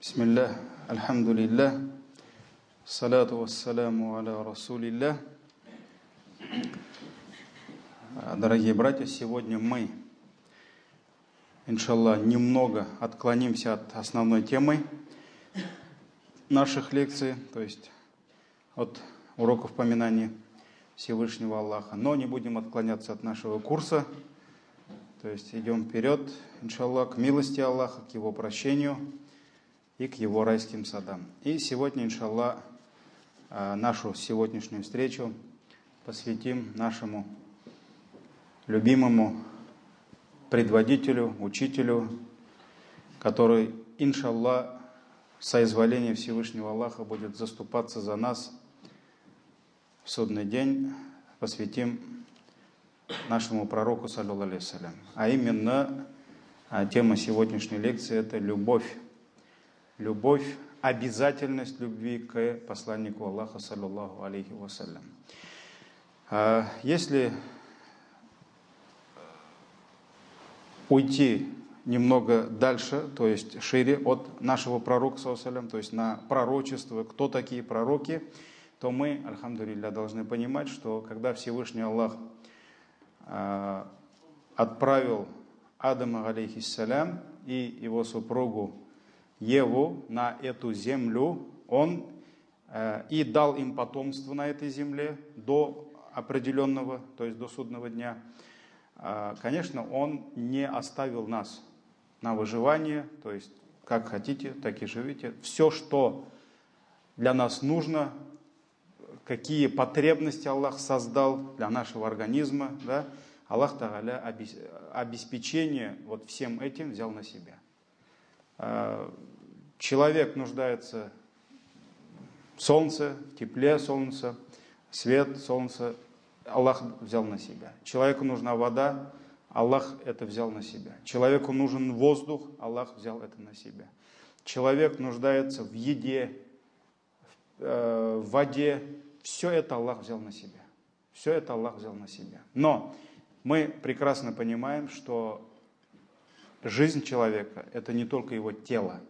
Бисмиллах, альхамдулиллах, салату вассаляму аля расулиллах. Дорогие братья, сегодня мы, иншаллах, немного отклонимся от основной темы наших лекций, то есть от уроков поминания Всевышнего Аллаха, но не будем отклоняться от нашего курса, то есть идем вперед, иншаллах, к милости Аллаха, к Его прощению и к Его райским садам. И сегодня, иншаллах, нашу сегодняшнюю встречу посвятим нашему любимому предводителю, учителю, который, иншаллах, соизволение Всевышнего Аллаха будет заступаться за нас в судный день, посвятим нашему пророку, саллаллаху алейхи вассалям. А именно, тема сегодняшней лекции – это любовь. Любовь, обязательность любви к посланнику Аллаха, саллаллаху алейхи вассалям. Если уйти немного дальше, то есть шире от нашего пророка, саллаллаху алейхи вассалям, то есть на пророчество, кто такие пророки, то мы, альхамдулилля, должны понимать, что когда Всевышний Аллах отправил Адама, алейхиссалям, и его супругу Еву на эту землю, он и дал им потомство на этой земле до определенного, то есть до судного дня. Конечно, он не оставил нас на выживание, то есть как хотите, так и живите. Все, что для нас нужно, какие потребности Аллах создал для нашего организма, да, Аллах Тааля обеспечение вот всем этим взял на себя. Человек нуждается в солнце, в тепле солнца, свет солнца, Аллах взял на себя. Человеку нужна вода, Аллах это взял на себя. Человеку нужен воздух, Аллах взял это на себя. Человек нуждается в еде, в воде, все это Аллах взял на себя. Все это Аллах взял на себя. Но мы прекрасно понимаем, что жизнь человека – это не только его тело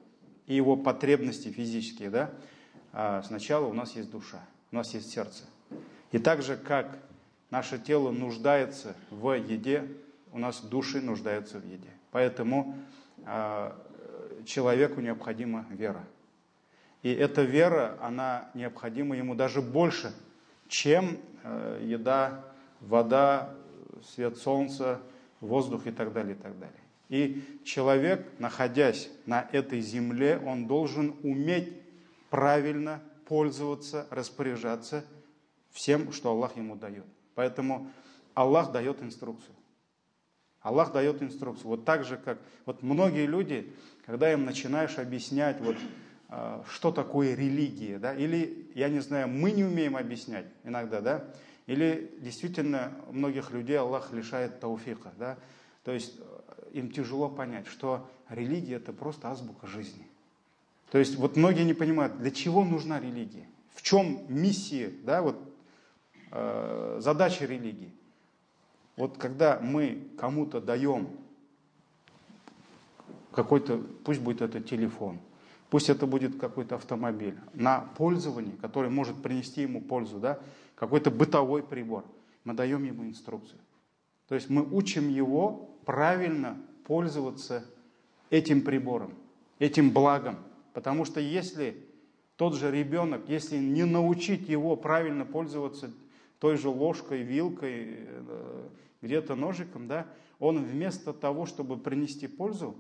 и его потребности физические, да? Сначала у нас есть душа, у нас есть сердце. И так же, как наше тело нуждается в еде, у нас души нуждаются в еде. Поэтому человеку необходима вера. И эта вера, она необходима ему даже больше, чем еда, вода, свет солнца, воздух и так далее, и так далее. И человек, находясь на этой земле, он должен уметь правильно пользоваться, распоряжаться всем, что Аллах ему дает. Поэтому Аллах дает инструкцию. Аллах дает инструкцию. Вот так же, как вот многие люди, когда им начинаешь объяснять, вот, что такое религия, да, или, я не знаю, мы не умеем объяснять иногда, да, или действительно многих людей Аллах лишает тауфика, да, то есть им тяжело понять, что религия – это просто азбука жизни. То есть вот многие не понимают, для чего нужна религия, в чем миссия, да, вот, задача религии. Вот когда мы кому-то даем какой-то, пусть будет это телефон, пусть это будет какой-то автомобиль, на пользование, который может принести ему пользу, да, какой-то бытовой прибор, мы даем ему инструкцию. То есть мы учим его правильно пользоваться этим прибором, этим благом. Потому что если тот же ребенок, если не научить его правильно пользоваться той же ложкой, вилкой, где-то ножиком, да, он вместо того, чтобы принести пользу,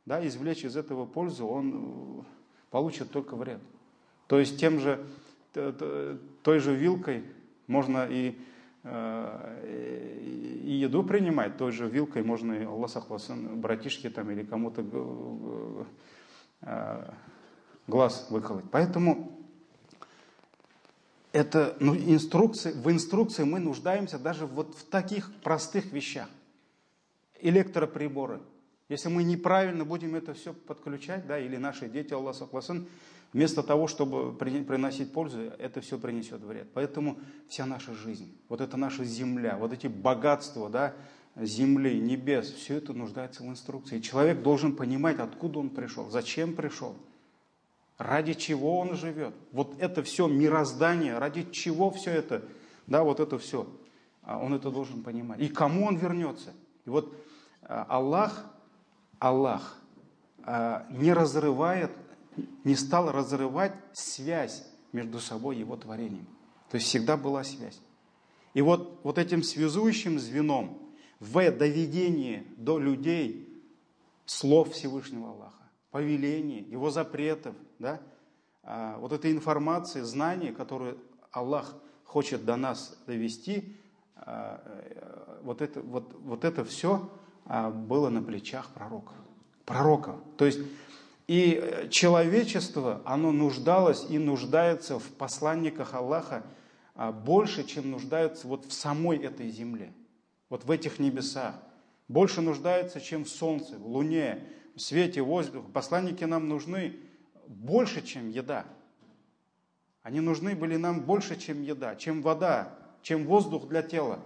да, извлечь из этого пользу, он получит только вред. То есть той же вилкой можно и еду принимать, той же вилкой можно и, Аллах сахласын, братишке там или кому-то глаз выколоть. Поэтому это, в инструкции мы нуждаемся даже вот в таких простых вещах. Электроприборы. Если мы неправильно будем это все подключать, да, или наши дети, Аллах сахласын, вместо того, чтобы приносить пользу, это все принесет вред. Поэтому вся наша жизнь, вот это наша земля, вот эти богатства, да, земли, небес, все это нуждается в инструкции. И человек должен понимать, откуда он пришел, зачем пришел. ради чего он живет. Вот это все мироздание, ради чего все это, да, вот это все. Он это должен понимать. И кому он вернется. И вот Аллах не разрывает, не стал разрывать связь между собой и его творением. То есть всегда была связь. И вот этим связующим звеном в доведении до людей слов Всевышнего Аллаха, повелений, его запретов, да, вот этой информации, знаний, которую Аллах хочет до нас довести, вот это все было на плечах пророков. То есть и человечество, оно нуждалось и нуждается в посланниках Аллаха больше, чем нуждается вот в самой этой земле, вот в этих небесах. Больше нуждается, чем в солнце, в луне, в свете, в воздухе. Посланники нам нужны больше, чем еда. Они нужны были нам больше, чем еда, чем вода, чем воздух для тела.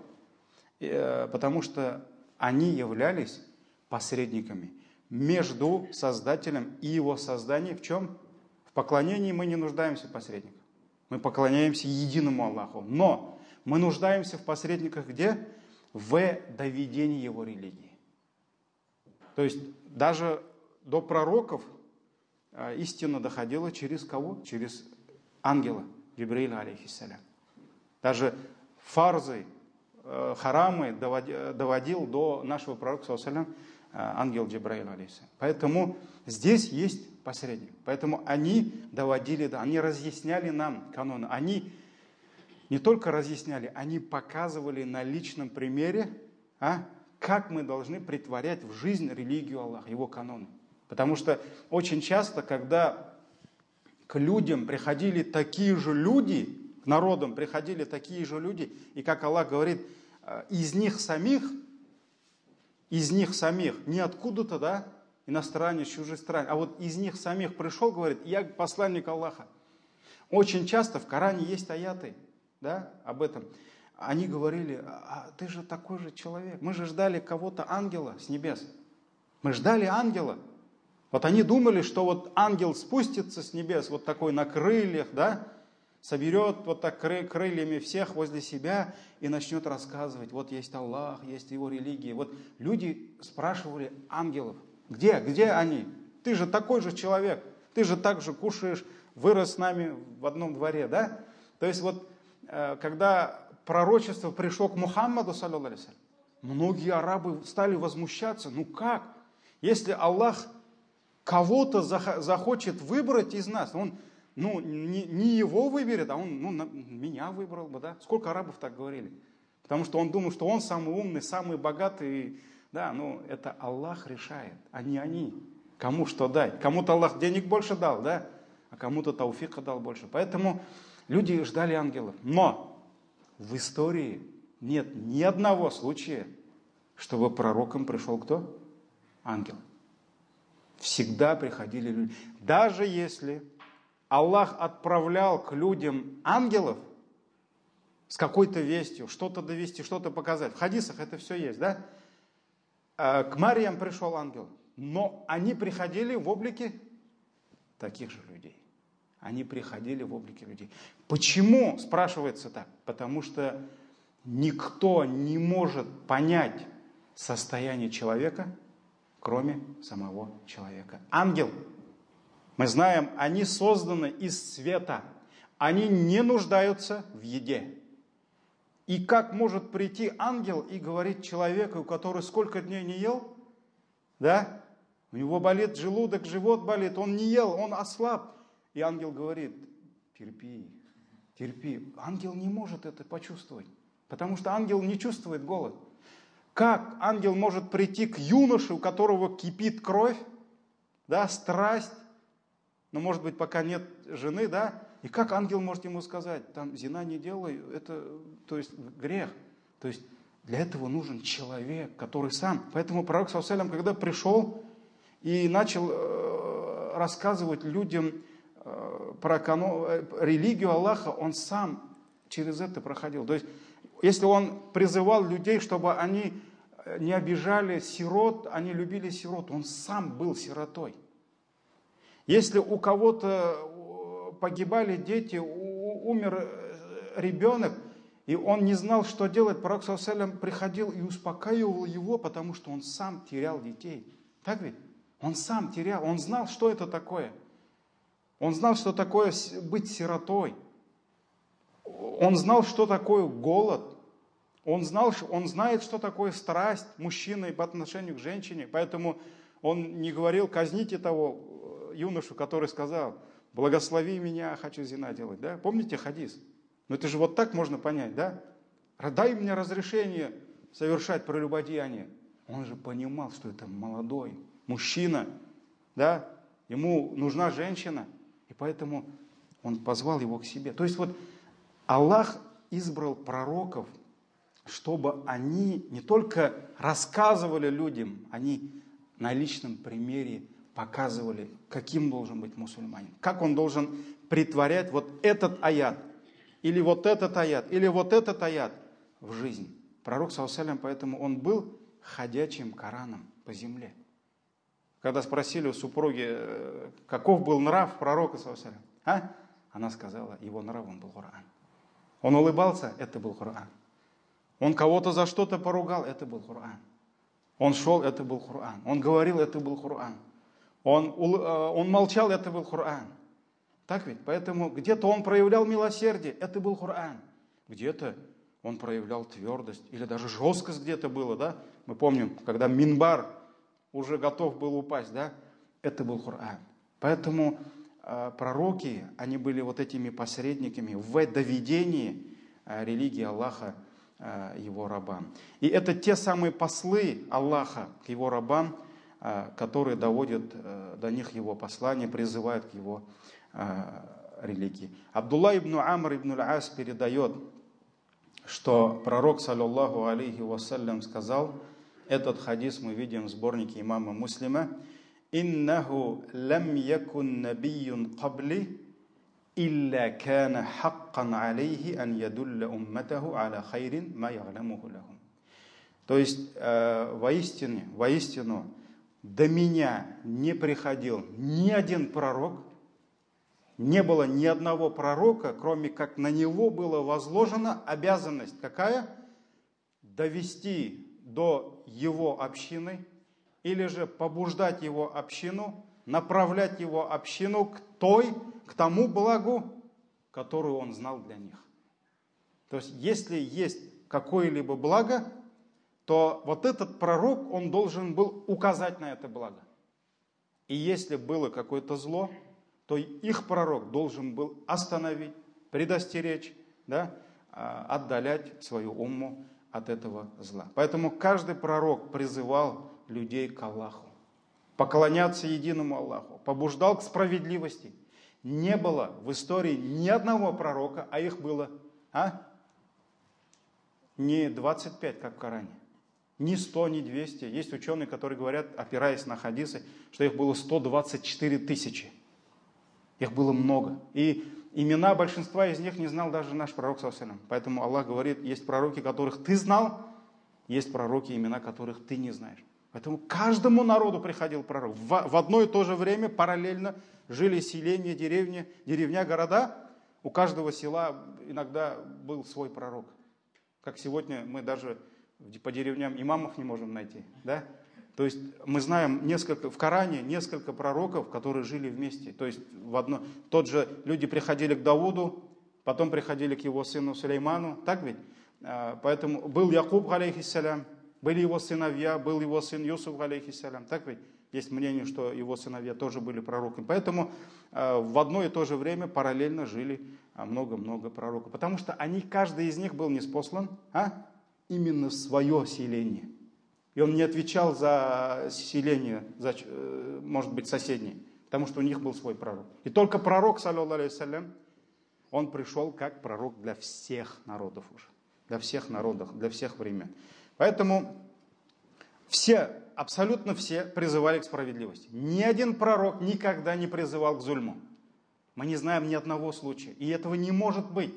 Потому что они являлись посредниками между Создателем и Его созданием. В чем? В поклонении мы не нуждаемся в посредниках. Мы поклоняемся единому Аллаху. Но мы нуждаемся в посредниках где? В доведении Его религии. То есть даже до пророков истина доходила через кого? Через ангела Джибраиля, алейхиссалям. Даже фарзы, харамы доводил до нашего пророка, саллаллаху, ангел Джибраиль, алейхиссалям. Поэтому здесь есть посредник. Поэтому они доводили, они разъясняли нам каноны. Они не только разъясняли, они показывали на личном примере, как мы должны претворять в жизнь религию Аллаха, Его каноны. Потому что очень часто, когда к людям приходили такие же люди, к народам приходили такие же люди, и как Аллах говорит, из них самих, не откуда-то, да, иностранец, чужестранец, а вот из них самих пришел, говорит, я посланник Аллаха. Очень часто в Коране есть аяты, да, об этом. Они говорили, ты же такой же человек, мы же ждали кого-то ангела с небес. Мы ждали ангела. Вот они думали, что вот ангел спустится с небес, вот такой на крыльях, да, соберет вот так крыльями всех возле себя и начнет рассказывать, вот есть Аллах, есть Его религия. Вот люди спрашивали ангелов, где они? Ты же такой же человек, ты же так же кушаешь, вырос с нами в одном дворе, да? То есть вот, когда пророчество пришло к Мухаммаду, саллаллаху алейхи ва саллям, многие арабы стали возмущаться, ну как? Если Аллах кого-то захочет выбрать из нас, он не его выберет, а он меня выбрал бы, да? Сколько арабов так говорили? Потому что он думал, что он самый умный, самый богатый, да, это Аллах решает, а не они. Кому что дать? Кому-то Аллах денег больше дал, да? А кому-то тауфика дал больше. Поэтому люди ждали ангелов. Но в истории нет ни одного случая, чтобы пророком пришел кто? Ангел. Всегда приходили люди. Даже если Аллах отправлял к людям ангелов с какой-то вестью, что-то довести, что-то показать. В хадисах это все есть, да? К Марьям пришел ангел. Но они приходили в облике таких же людей. Они приходили в облике людей. Почему, спрашивается так? Потому что никто не может понять состояние человека, кроме самого человека. Ангел, мы знаем, они созданы из света. Они не нуждаются в еде. И как может прийти ангел и говорить человеку, который сколько дней не ел, да? У него болит желудок, живот болит, он не ел, он ослаб. И ангел говорит, терпи. Ангел не может это почувствовать, потому что ангел не чувствует голод. Как ангел может прийти к юноше, у которого кипит кровь, да, страсть, но, может быть, пока нет жены, да, и как ангел может ему сказать, там, зина не делай, это, то есть, грех. То есть, для этого нужен человек, который сам. Поэтому пророк, саллаллаху алейхи ва саллям, когда пришел и начал рассказывать людям про религию Аллаха, он сам через это проходил. То есть, если он призывал людей, чтобы они не обижали сирот, они любили сирот, он сам был сиротой. Если у кого-то погибали дети, умер ребенок, и он не знал, что делать, пророк саллаллаху алейхи ва саллям приходил и успокаивал его, потому что он сам терял детей. Так ведь? Он сам терял, он знал, что это такое. Он знал, что такое быть сиротой. Он знал, что такое голод. Он знает, что такое страсть мужчины по отношению к женщине. Поэтому он не говорил: казните того юношу, который сказал: благослови меня, хочу зина делать. Да? Помните хадис? Ну это же вот так можно понять, да? Дай мне разрешение совершать прелюбодеяние. Он же понимал, что это молодой мужчина, да? Ему нужна женщина, и поэтому он позвал его к себе. То есть вот Аллах избрал пророков, чтобы они не только рассказывали людям, они на личном примере показывали, каким должен быть мусульманин, как он должен претворять вот этот аят, или вот этот аят, или вот этот аят в жизнь. Пророк, саллаллаху алейхи ва саллям, поэтому он был ходячим Кораном по земле. Когда спросили у супруги, каков был нрав пророка, саллаллаху алейхи ва саллям, она сказала: его нравом был Коран. Он улыбался, это был Коран. Он кого-то за что-то поругал, это был Коран. Он шел, это был Коран. Он говорил, это был Коран. Он молчал, это был Коран. Так ведь? Поэтому где-то он проявлял милосердие, это был Коран. Где-то он проявлял твердость, или даже жесткость где-то было, да? Мы помним, когда минбар уже готов был упасть, да? Это был Коран. Поэтому пророки, они были вот этими посредниками в доведении религии Аллаха его рабам. И это те самые послы Аллаха к его рабам, которые доводят до них его послание, призывают к его религии. Абдулла ибн Амр ибн аль-Ас передает, что пророк, саллаллаху алейхи вассалям, сказал, этот хадис мы видим в сборнике имама Муслима: «Иннаху лам якун набийюн кабли, илля кана хаккан алейхи ан ядулля умматаху аля хайрин ма я'ламуху лахум». То есть, воистину, до меня не приходил ни один пророк, не было ни одного пророка, кроме как на него была возложена обязанность. Какая? Довести до его общины, или же побуждать его общину, направлять его общину к тому благу, которую он знал для них. То есть, если есть какое-либо благо, то вот этот пророк, он должен был указать на это благо. И если было какое-то зло, то их пророк должен был остановить, предостеречь, да, отдалять свою умму от этого зла. Поэтому каждый пророк призывал людей к Аллаху, поклоняться единому Аллаху, побуждал к справедливости. Не было в истории ни одного пророка, а их было не 25, как в Коране, ни 100, ни 200. Есть ученые, которые говорят, опираясь на хадисы, что их было 124 тысячи. Их было много. И имена большинства из них не знал даже наш пророк, саллаллаху алейхи ва саллям. Поэтому Аллах говорит, есть пророки, которых ты знал, есть пророки, имена которых ты не знаешь. Поэтому каждому народу приходил пророк. В одно и то же время параллельно жили селения, деревня, города. У каждого села иногда был свой пророк. Как сегодня мы даже по деревням имамов не можем найти. Да? То есть мы знаем в Коране несколько пророков, которые жили вместе. То есть тот же люди приходили к Давуду, потом приходили к его сыну Сулейману. Так ведь? Поэтому был Якуб, алейхиссалям, были его сыновья, был его сын Юсуф, алейхиссалям. Так ведь? Есть мнение, что его сыновья тоже были пророками. Поэтому в одно и то же время параллельно жили много-много пророков. Потому что каждый из них был ниспослан именно в свое селение. И он не отвечал за селение, может быть, соседнее, потому что у них был свой пророк. И только пророк, саллаллаху алейхи ва саллям, он пришел как пророк для всех народов уже, для всех народов, для всех времен. Поэтому абсолютно все призывали к справедливости. Ни один пророк никогда не призывал к зульму. Мы не знаем ни одного случая. И этого не может быть,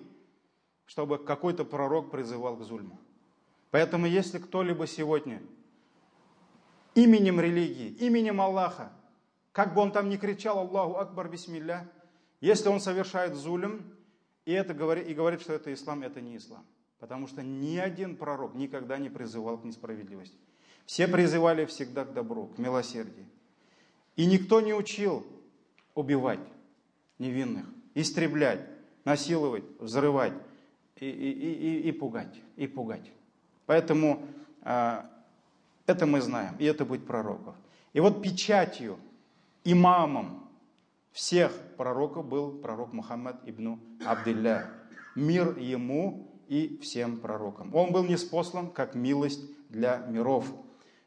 чтобы какой-то пророк призывал к зульму. Поэтому если кто-либо сегодня именем религии, именем Аллаха как бы он там ни кричал Аллаху Акбар, бисмилля, если он совершает зулм, и говорит, что это ислам, это не ислам. Потому что ни один пророк никогда не призывал к несправедливости. Все призывали всегда к добру, к милосердию. И никто не учил убивать невинных, истреблять, насиловать, взрывать и пугать, и пугать. Поэтому это мы знаем, и это будет пророков. И вот печатью, имамом всех пророков был пророк Мухаммад ибн Абдилля. Мир ему и всем пророкам. Он был ниспослан как милость для миров.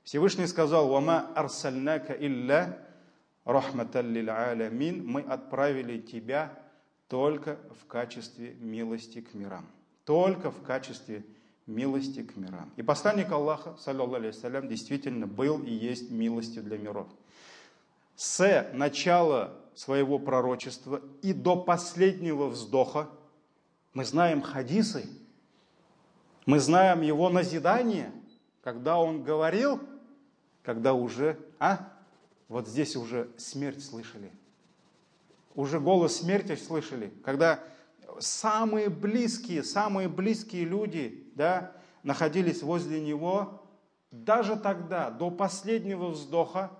Всевышний сказал: «Вама арсальнака илля рахматан лил алямин». Мы отправили тебя только в качестве милости к мирам. Только в качестве милости к мирам. И посланник Аллаха, саллаллаху алейхи вассалям, действительно был и есть милостью для миров. С начала своего пророчества и до последнего вздоха мы знаем хадисы, мы знаем его назидание, когда он говорил, когда уже, вот здесь уже смерть слышали. Уже голос смерти слышали, когда самые близкие люди, да, находились возле него, даже тогда, до последнего вздоха,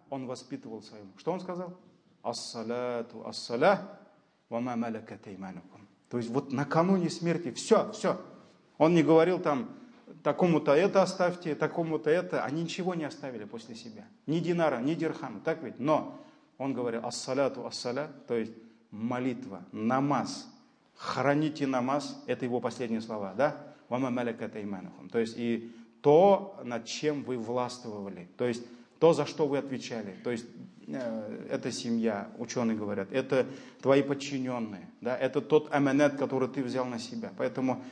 он воспитывал своему. Что он сказал? Ас-салату ас-салях ва ма малакат эйманукум. То есть вот накануне смерти все. Он не говорил там, такому-то это оставьте, такому-то это. Они ничего не оставили после себя. Ни динара, ни дирхама, так ведь? Но он говорил ас-салату ас-салях, то есть молитва, намаз. Храните намаз, это его последние слова, да? Ва ма малакат эйманукум. То есть и то, над чем вы властвовали. То есть то, за что вы отвечали. То есть это семья, ученые говорят, это твои подчиненные, да? Это тот аманат, который ты взял на себя. Поэтому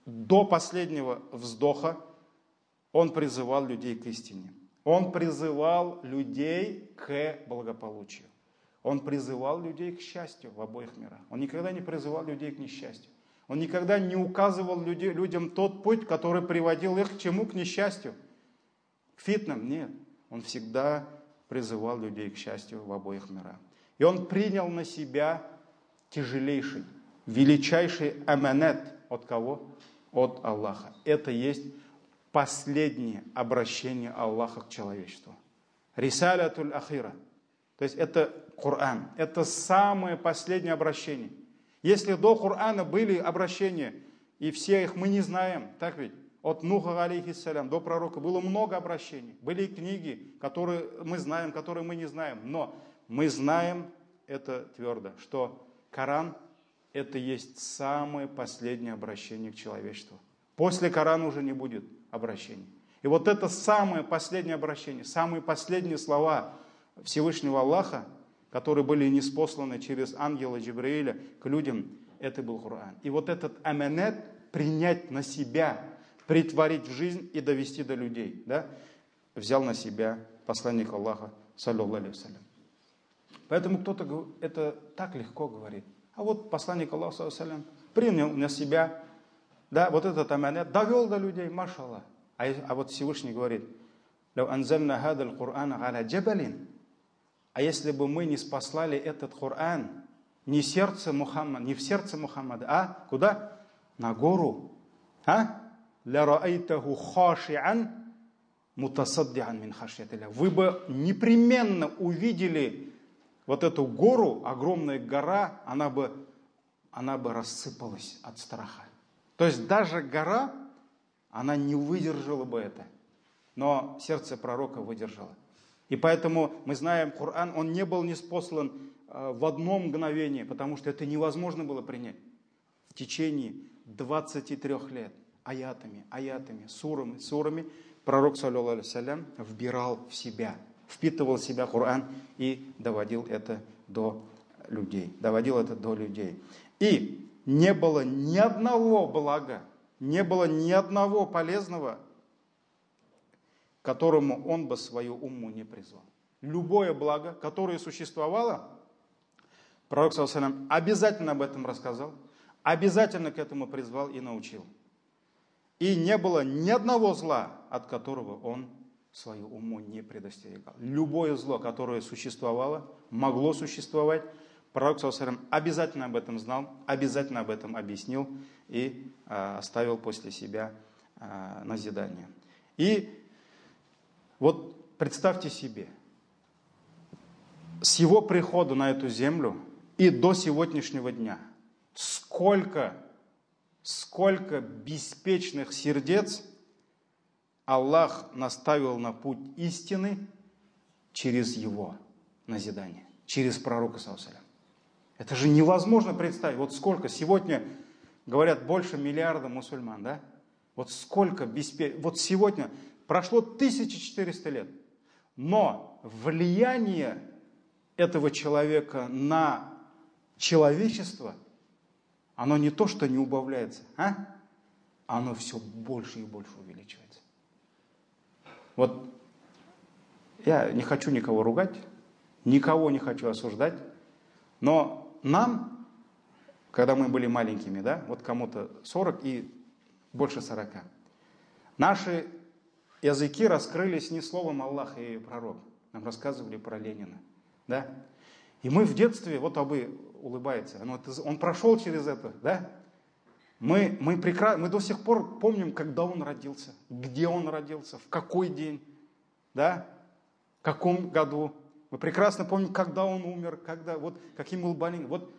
до последнего вздоха он призывал людей к истине. Он призывал людей к благополучию. Он призывал людей к счастью в обоих мирах. Он никогда не призывал людей к несчастью. Он никогда не указывал людям тот путь, который приводил их к чему? К несчастью. К фитнам? Нет. Он всегда призывал людей к счастью в обоих мирах. И он принял на себя тяжелейший, величайший аманат от кого? От Аллаха. Это есть последнее обращение Аллаха к человечеству. Рисалятуль ахира. То есть это Коран. Это самое последнее обращение. Если до Корана были обращения, и все их мы не знаем, так ведь? От Нуха, алейхиссалям, до пророка было много обращений. Были книги, которые мы знаем, которые мы не знаем. Но мы знаем это твердо, что Коран – это есть самое последнее обращение к человечеству. После Корана уже не будет обращений. И вот это самое последнее обращение, самые последние слова Всевышнего Аллаха, которые были ниспосланы через ангела Джибраиля к людям, это был Коран. И вот этот аманат принять на себя, притворить в жизнь и довести до людей, да, взял на себя посланник Аллаха, саллаллаху алейхи вассалям. Поэтому кто-то это так легко говорит. А вот посланник Аллаха, саллаллаху алейхи вассалям, принял на себя, да, вот этот аманат, довел до людей, машаллах. А вот Всевышний говорит: «Лау анзальна хадал Кур'ан аля джабалин». А если бы мы не спаслали этот Коран не в сердце Мухаммада, а куда? На гору. «Ля-раайтаху хаши'ан мутасадди'ан мин хашьятилля». Вы бы непременно увидели вот эту гору, огромная гора, она бы рассыпалась от страха. То есть даже гора, она не выдержала бы это. Но сердце пророка выдержало. И поэтому мы знаем, Коран, он не был ниспослан в одно мгновение, потому что это невозможно было принять. В течение 23 лет аятами, сурами пророк, саллаллаху алейхи вассалям, вбирал в себя, впитывал в себя Коран и доводил это до людей. И не было ни одного блага, не было ни одного полезного, которому он бы свою умму не призвал. Любое благо, которое существовало, пророк, саллаллаху алейхи вассалям, обязательно об этом рассказал, обязательно к этому призвал и научил. И не было ни одного зла, от которого он свою уму не предостерегал. Любое зло, которое существовало, могло существовать, пророк ﷺ обязательно об этом знал, обязательно об этом объяснил и оставил после себя назидание. И вот представьте себе, с его прихода на эту землю и до сегодняшнего дня сколько беспечных сердец Аллах наставил на путь истины через его назидание, через пророка ﷺ. Это же невозможно представить. Вот сколько сегодня, говорят, больше миллиарда мусульман, да? Вот сколько вот сегодня прошло 1400 лет. Но влияние этого человека на человечество, оно не то, что не убавляется, оно все больше и больше увеличивается. Вот я не хочу никого ругать, никого не хочу осуждать, но нам, когда мы были маленькими, да, вот кому-то 40 и больше 40, наши языки раскрылись не словом Аллах и пророк. Нам рассказывали про Ленина, да. И мы в детстве, вот Абы улыбается, он прошел через это, да. Мы до сих пор помним, когда он родился, где он родился, в какой день, да, в каком году. Мы прекрасно помним, когда он умер, вот каким был больным. Вот.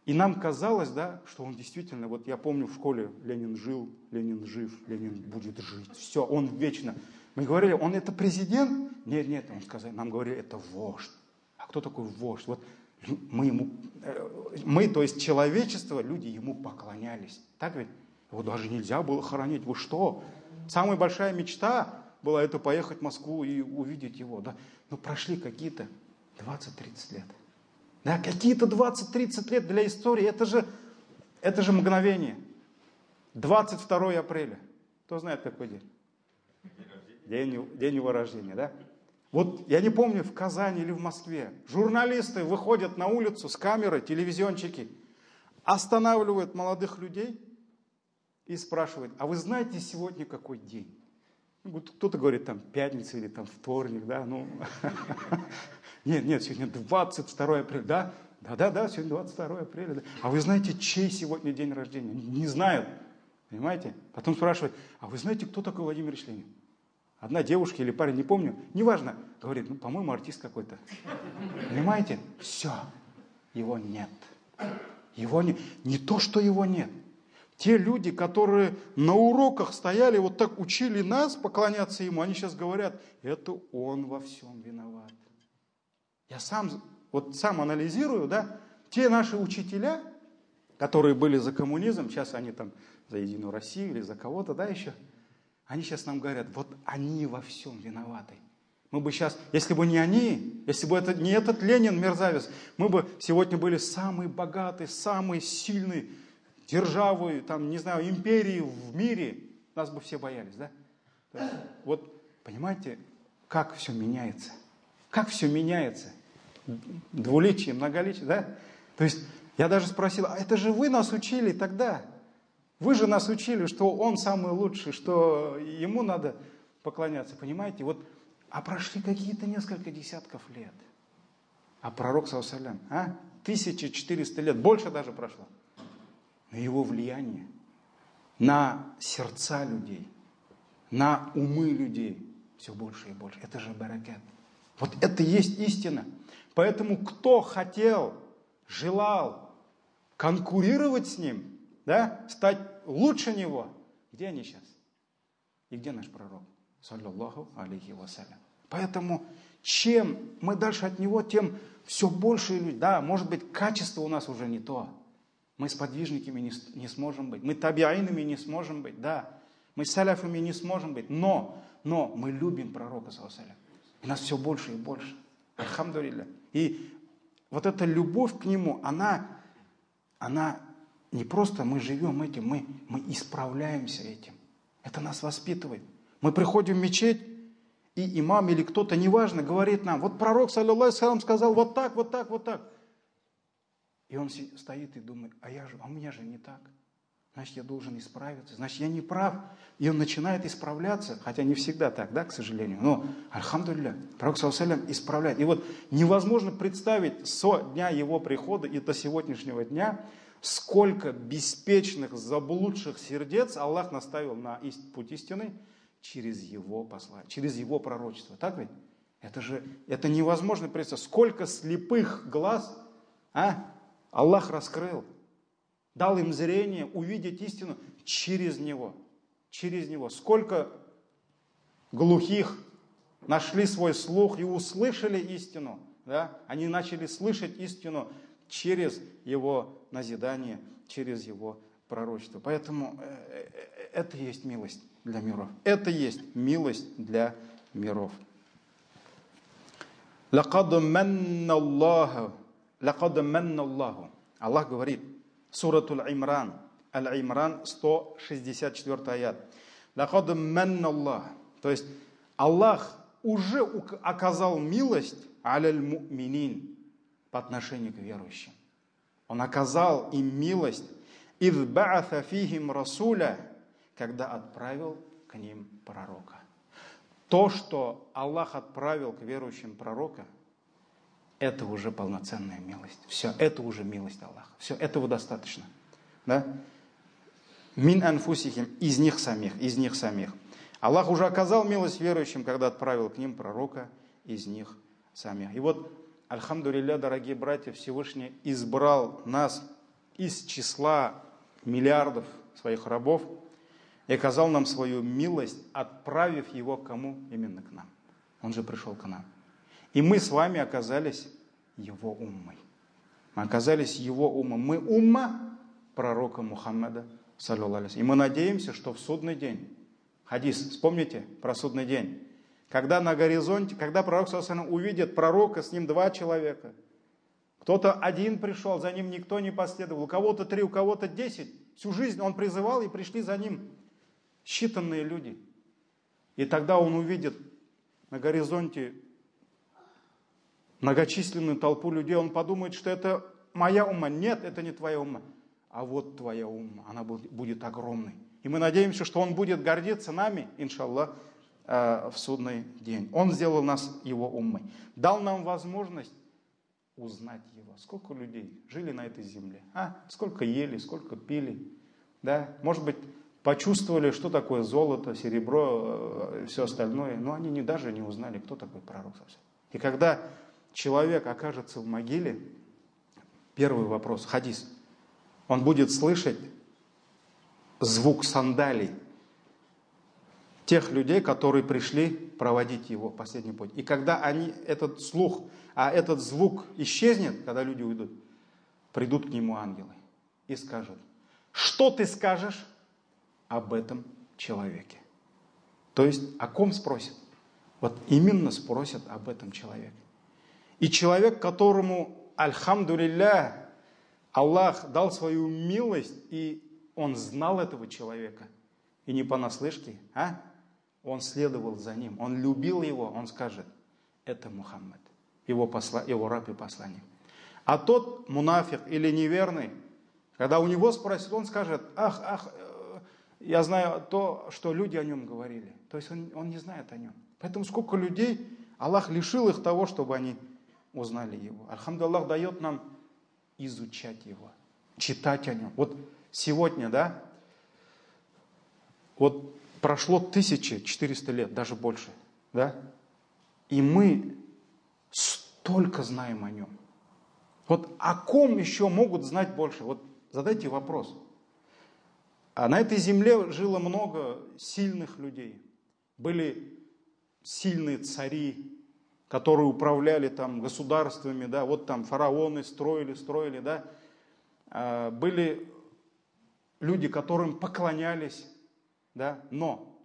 И нам казалось, да, что он действительно, вот я помню в школе, Ленин жил, Ленин жив, Ленин будет жить. Все, он вечно. Мы говорили, он это президент? Нет, он сказал, нам говорили, это вождь. А кто такой вождь? Вот мы, то есть человечество, люди ему поклонялись. Так ведь? Его даже нельзя было хоронить. Вы что? Самая большая мечта была это поехать в Москву и увидеть его. Да? Но прошли какие-то 20-30 лет. Да, какие-то 20-30 лет для истории. Это же мгновение. 22 апреля. Кто знает, какой день? День его рождения, да? Вот я не помню, в Казани или в Москве журналисты выходят на улицу с камерой, телевизионщики, останавливают молодых людей и спрашивают, а вы знаете сегодня какой день? Кто-то говорит, там, пятница или там вторник, да, ну... Нет, сегодня 22 апреля, да, сегодня 22 апреля. Да. А вы знаете, чей сегодня день рождения? Не знают, понимаете? Потом спрашивают, а вы знаете, кто такой Владимир Ильич Ленин? Одна девушка или парень, не помню, неважно, говорит, по-моему, артист какой-то. Понимаете? Все, его нет. Не то, что его нет. Те люди, которые на уроках стояли, вот так учили нас поклоняться ему, они сейчас говорят, это он во всем виноват. Я сам анализирую, да, те наши учителя, которые были за коммунизм, сейчас они там за Единую Россию или за кого-то, да, еще, они сейчас нам говорят, вот они во всем виноваты. Мы бы сейчас, если бы не они, если бы это не этот Ленин, мерзавец, мы бы сегодня были самые богатые, самые сильные державы, там, не знаю, империи в мире, нас бы все боялись, да? Вот, понимаете, как все меняется? Как все меняется? Двуличие, многоличие, да? То есть я даже спросил, а это же вы нас учили тогда? Вы же нас учили, что он самый лучший, что ему надо поклоняться, понимаете? Вот, а прошли какие-то несколько десятков лет. А пророк, ﷺ, 1400 лет, больше даже прошло. Но его влияние на сердца людей, на умы людей все больше и больше. Это же баракат. Вот это и есть истина. Поэтому кто хотел, желал конкурировать с ним, да, стать лучше него, где они сейчас? И где наш пророк? Саллаллаху алейхи вассалям. Поэтому чем мы дальше от него, тем все больше люди. Да, может быть, качество у нас уже не то. Мы сподвижниками не сможем быть. Мы табиаинами не сможем быть. Да, мы саляфами не сможем быть. Но мы любим пророка, саллаллаху алейхи. И нас все больше и больше. Альхамдулилля. И вот эта любовь к нему, она не просто мы живем этим, мы исправляемся этим. Это нас воспитывает. Мы приходим в мечеть, и имам или кто-то, неважно, говорит нам, вот пророк, саллаллаху алейхи вассалям, сказал вот так, вот так, вот так. И он стоит и думает, а у меня же не так. значит, я должен исправиться, значит, я не прав. И он начинает исправляться, хотя не всегда так, да, к сожалению. Но, альхамдулилля, пророк ﷺ исправляет. И вот невозможно представить со дня его прихода и до сегодняшнего дня, сколько беспечных, заблудших сердец Аллах наставил на путь истины через его послание, через его пророчество. Так ведь? Это невозможно представить. Сколько слепых глаз Аллах раскрыл. Дал им зрение увидеть истину через него. Через него. Сколько глухих нашли свой слух и услышали истину. Да? Они начали слышать истину через его назидание, через его пророчество. Поэтому это и есть милость для миров. Это и есть милость для миров. Лакад манна Аллаху. Аллах говорит, суратул Имран, Аль-Имран, 164 аят. Лакад манна Аллах. То есть Аллах уже оказал милость аляль му'минин по отношению к верующим. Он оказал им милость, идh ба'атha фихим расуля, когда отправил к ним пророка. То, что Аллах отправил к верующим пророка, это уже полноценная милость. Все, это уже милость Аллаха. Все, этого достаточно. Да? Мин анфусихим, из них самих. Аллах уже оказал милость верующим, когда отправил к ним пророка из них самих. И вот, альхамдулилля, дорогие братья, Всевышний избрал нас из числа миллиардов своих рабов и оказал нам свою милость, отправив его к кому? Именно к нам. Он же пришел к нам. И мы с вами оказались его уммой. Мы оказались его уммой. Мы умма пророка Мухаммада, саллаллаху алейхи. И мы надеемся, что в судный день, хадис, вспомните про судный день, когда на горизонте, когда пророк саллаллаху алейхи увидит пророка, с ним 2 человека, кто-то один пришел, за ним никто не последовал, у кого-то 3, у кого-то 10, всю жизнь он призывал, и пришли за ним считанные люди. И тогда он увидит на горизонте многочисленную толпу людей, он подумает, что это моя умма. Нет, это не твоя умма. А вот твоя умма, она будет огромной. И мы надеемся, что он будет гордиться нами, иншаллах, в судный день. Он сделал нас его уммой. Дал нам возможность узнать его. Сколько людей жили на этой земле? Сколько ели, сколько пили. Да? Может быть, почувствовали, что такое золото, серебро, все остальное. Но они даже не узнали, кто такой пророк совсем. И когда человек окажется в могиле, первый вопрос, хадис, он будет слышать звук сандалий тех людей, которые пришли проводить его в последний путь. И когда этот слух, этот звук исчезнет, когда люди уйдут, придут к нему ангелы и скажут, что ты скажешь об этом человеке? То есть о ком спросят? Вот именно спросят об этом человеке. И человек, которому, альхамдулилля, Аллах дал свою милость, и он знал этого человека, и не понаслышке, он следовал за ним, он любил его, он скажет, это Мухаммад, его раб и посланник. А тот мунафик или неверный, когда у него спросят, он скажет, я знаю то, что люди о нем говорили. То есть он не знает о нем. Поэтому сколько людей, Аллах лишил их того, чтобы они узнали его. Альхамдулиллах дает нам изучать его, читать о нем. Вот сегодня, да, вот прошло 1400 лет, даже больше, да, и мы столько знаем о нем. Вот о ком еще могут знать больше? Вот задайте вопрос. А на этой земле жило много сильных людей. Были сильные цари, которые управляли там государствами, да, вот там фараоны строили, да. Были люди, которым поклонялись, да, но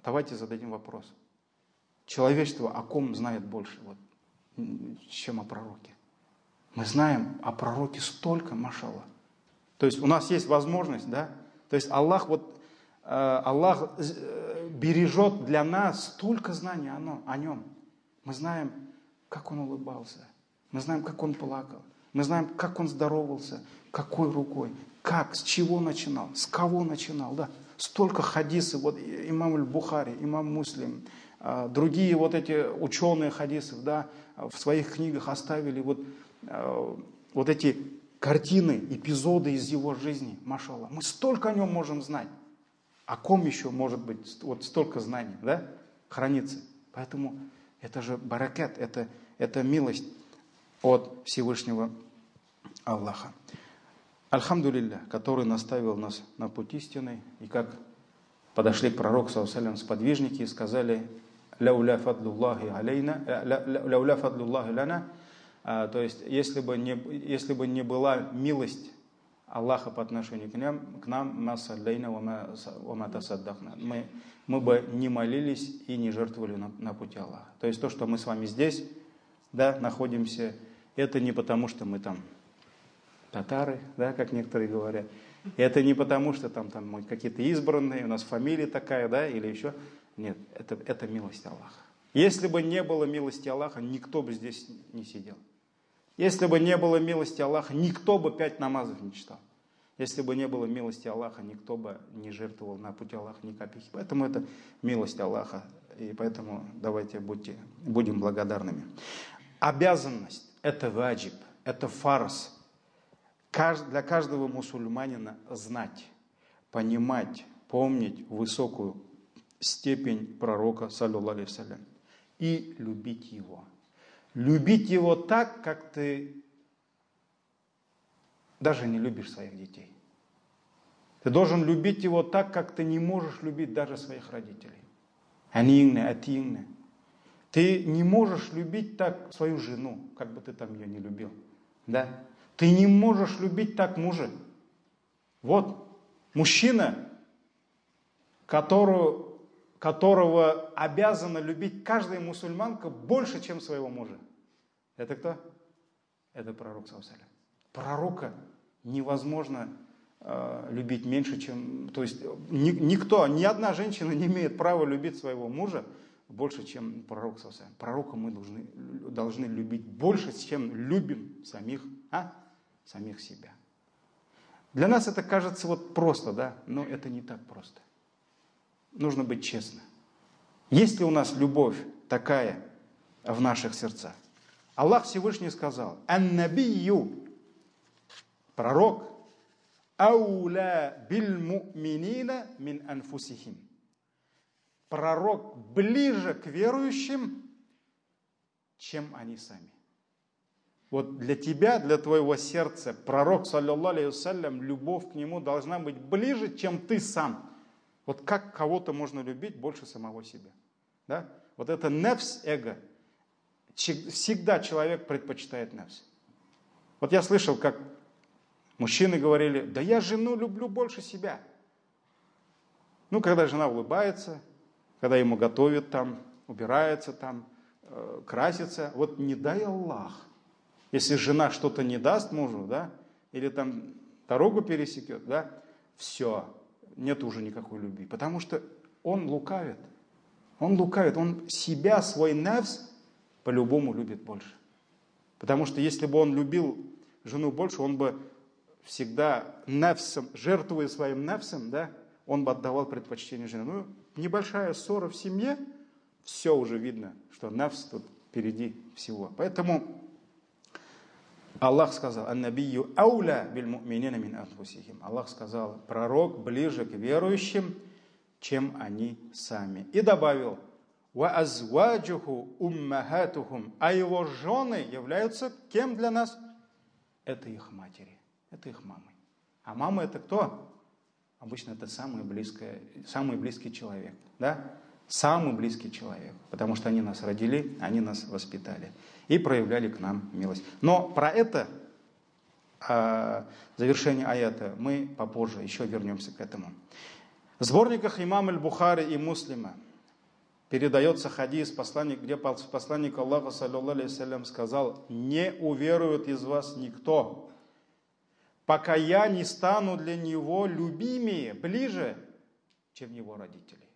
давайте зададим вопрос. Человечество о ком знает больше, вот, чем о пророке? Мы знаем о пророке столько, машаллах. То есть у нас есть возможность, да? То есть Аллах бережет для нас столько знаний о нем. Мы знаем, как он улыбался. Мы знаем, как он плакал. Мы знаем, как он здоровался, какой рукой, как, с чего начинал, с кого начинал. Да? Столько хадисов, вот имам Аль-Бухари, имам Муслим, другие вот эти ученые хадисов, да, в своих книгах оставили вот эти картины, эпизоды из его жизни, машаллах. Мы столько о нем можем знать. О ком еще может быть вот столько знаний, да, хранится. Поэтому это же баракат, это милость от Всевышнего Аллаха. Альхамдулилля, который наставил нас на путь истины, и как подошли к пророку саллаллаху сподвижники и сказали: «Ляуля фадлуллахи алейна, ляуля фадлуллахи лана», то есть, если бы не была милость Аллаха по отношению к нам, мы бы не молились и не жертвовали на пути Аллаха. То есть то, что мы с вами здесь, да, находимся, это не потому, что мы там татары, да, как некоторые говорят. Это не потому, что там мы какие-то избранные, у нас фамилия такая, да, или еще. Нет, это милость Аллаха. Если бы не было милости Аллаха, никто бы здесь не сидел. Если бы не было милости Аллаха, никто бы 5 намазов не читал. Если бы не было милости Аллаха, никто бы не жертвовал на пути Аллаха ни копейки. Поэтому это милость Аллаха. И поэтому давайте будем благодарными. Обязанность – это ваджиб, это фарз. Для каждого мусульманина знать, понимать, помнить высокую степень пророка, саллаллаху алейхи вассалям, и любить его. Любить его так, как ты даже не любишь своих детей. Ты должен любить его так, как ты не можешь любить даже своих родителей. Атингны. Ты не можешь любить так свою жену, как бы ты там ее не любил. Да? Ты не можешь любить так мужа. Вот мужчина, которого обязана любить каждая мусульманка больше, чем своего мужа. Это кто? Это пророк, саллаллаху алейхи вассалям. Пророка невозможно любить меньше, чем... То есть никто, ни одна женщина не имеет права любить своего мужа больше, чем пророк, саллаллаху алейхи вассалям. Пророка мы должны любить больше, чем любим самих себя. Для нас это кажется вот просто, да, но это не так просто. Нужно быть честным. Есть ли у нас любовь такая в наших сердцах? Аллах Всевышний сказал: «Ан-набию», пророк, «ауля биль му'минина мин анфусихим». Пророк ближе к верующим, чем они сами. Вот для тебя, для твоего сердца, пророк, саллаллаху алейхи вассалям, любовь к нему должна быть ближе, чем ты сам. Вот как кого-то можно любить больше самого себя? Да? Вот это нефс, эго. Всегда человек предпочитает нефс. Вот я слышал, как мужчины говорили: да я жену люблю больше себя. Ну, когда жена улыбается, когда ему готовят там, убирается там, красится. Вот не дай Аллах, если жена что-то не даст мужу, да, или там дорогу пересекет, да, все, нет уже никакой любви. Потому что он лукавит. Он себя, свой нефс, по-любому любит больше. Потому что если бы он любил жену больше, он бы всегда нефсом, жертвуя своим нефсом, да, он бы отдавал предпочтение жене. Ну, небольшая ссора в семье, все уже видно, что нефс тут впереди всего. Поэтому Аллах сказал: «Ан-набию ауля биль му'минина мин анфусихим». Аллах сказал: пророк ближе к верующим, чем они сами. И добавил: «Ва азваджуху уммахатухум». А его жены являются кем для нас? Это их матери, это их мамы. А мама это кто? Обычно это самый близкий человек. Да? Самый близкий человек. Потому что они нас родили, они нас воспитали. И проявляли к нам милость. Но про это, завершение аята, мы попозже еще вернемся к этому. В сборниках имама Аль-Бухари и Муслима передается хадис, где посланник Аллаха, саллаллаху алейхи вассалям, сказал: «Не уверует из вас никто, пока я не стану для него любимее, ближе, чем его родители,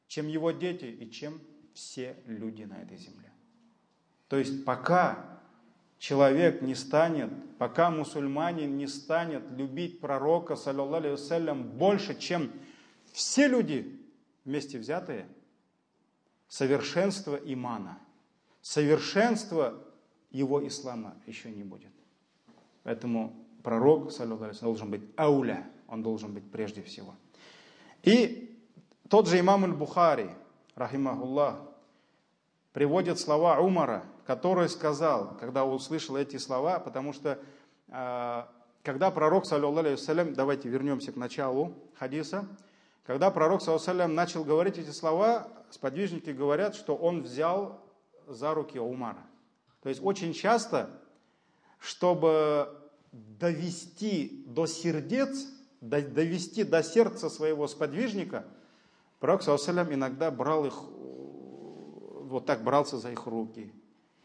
чем его дети и чем все люди на этой земле». То есть пока человек не станет, пока мусульманин не станет любить пророка, саллаллаху алейхи вассалям, больше, чем все люди вместе взятые, совершенства имана, совершенства его ислама еще не будет. Поэтому пророк, саллаллаху алейхи вассалям, должен быть ауля, он должен быть прежде всего. И тот же имам аль-Бухари, рахимахуллах, приводит слова Умара, который сказал, когда услышал эти слова, потому что когда пророк, саллаллаху алейхи вассалям, давайте вернемся к началу хадиса, когда пророк, саллаллаху алейхи вассалям, начал говорить эти слова, сподвижники говорят, что он взял за руки Умара. То есть очень часто, чтобы довести до сердец, довести до сердца своего сподвижника, пророк, саллаллаху алейхи вассалям, иногда брал их, вот так брался за их руки.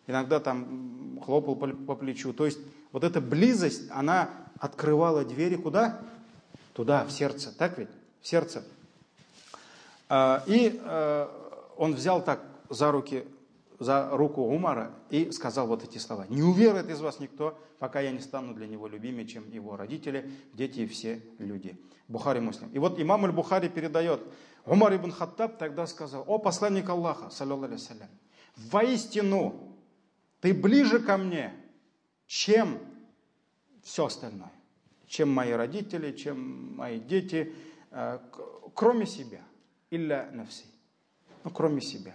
Иногда там хлопал по плечу. То есть вот эта близость, она открывала двери куда? Туда, в сердце. Так ведь? В сердце. И он взял так за руку Умара и сказал вот эти слова. Не уверует из вас никто, пока я не стану для него любимее, чем его родители, дети и все люди. Бухари Муслим. И вот имам аль-Бухари передает. Умар ибн Хаттаб тогда сказал: о посланник Аллаха, саллаллаху алейхи вассалям, воистину ты ближе ко мне, чем все остальное, чем мои родители, чем мои дети, кроме себя, илля нафси, ну кроме себя.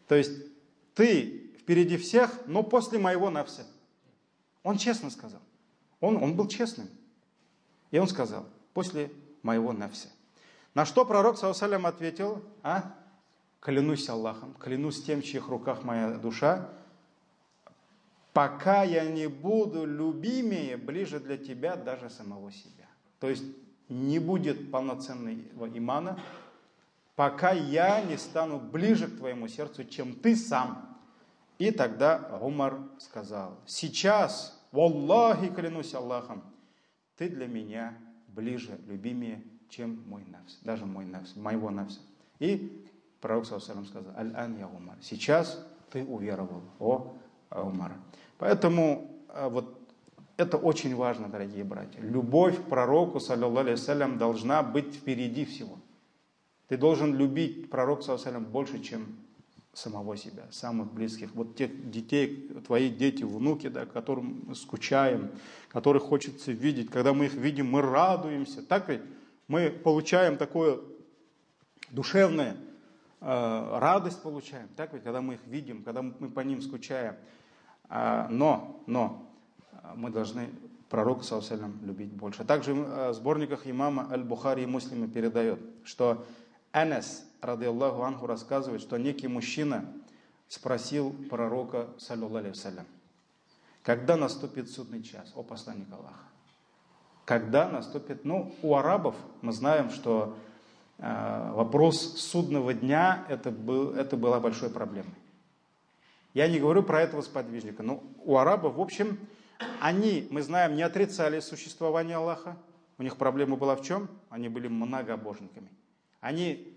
То есть ты впереди всех, но после моего нафса. Он честно сказал, он был честным, и он сказал: после моего нафса. На что пророк, саллаллаху алейхи вассалям, ответил: клянусь Аллахом, клянусь тем, в чьих руках моя душа, пока я не буду любимее, ближе для тебя даже самого себя. То есть не будет полноценного имана, пока я не стану ближе к твоему сердцу, чем ты сам. И тогда Умар сказал: сейчас, валлахи, клянусь Аллахом, ты для меня ближе, любимее, чем мой нафс, даже мой нафс, моего нафса. И пророк, саллаллаху алейхи вассалям, сказал: аль-ан я Умар, сейчас ты уверовал, о Умар. Поэтому вот это очень важно, дорогие братья. Любовь к пророку, саллаллаху алейхи вассалям, должна быть впереди всего. Ты должен любить пророка, саллаллаху алейхи вассалям, больше, чем самого себя, самых близких. Вот тех детей, твои дети, внуки, да, которым мы скучаем, которых хочется видеть. Когда мы их видим, мы радуемся. Так ведь? Мы получаем такое душевное, радость получаем. Так ведь? Когда мы их видим, когда мы по ним скучаем. Но мы должны пророка, саллаллаху алейхи вассалям, любить больше. Также в сборниках имама аль-Бухари и Муслима передает, что Анас, радиаллаху анху, рассказывает, что некий мужчина спросил пророка, саллаллаху алейхи вассалям: когда наступит судный час, о посланник Аллаха? Когда наступит? Ну, у арабов мы знаем, что вопрос судного дня это была большой проблемой. Я не говорю про этого сподвижника, но у арабов, в общем, они, мы знаем, не отрицали существование Аллаха. У них проблема была в чем? Они были многобожниками. Они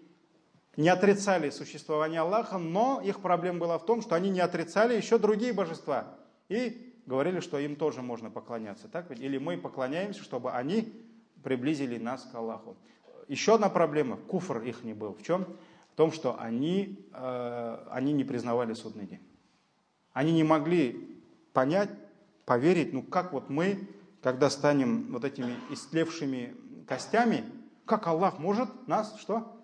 не отрицали существование Аллаха, но их проблема была в том, что они не отрицали еще другие божества. И говорили, что им тоже можно поклоняться. Так ведь? Или мы поклоняемся, чтобы они приблизили нас к Аллаху. Еще одна проблема, куфр их не был. В чем? В том, что они не признавали судный день. Они не могли понять, поверить, ну как вот мы, когда станем вот этими истлевшими костями, как Аллах может нас что?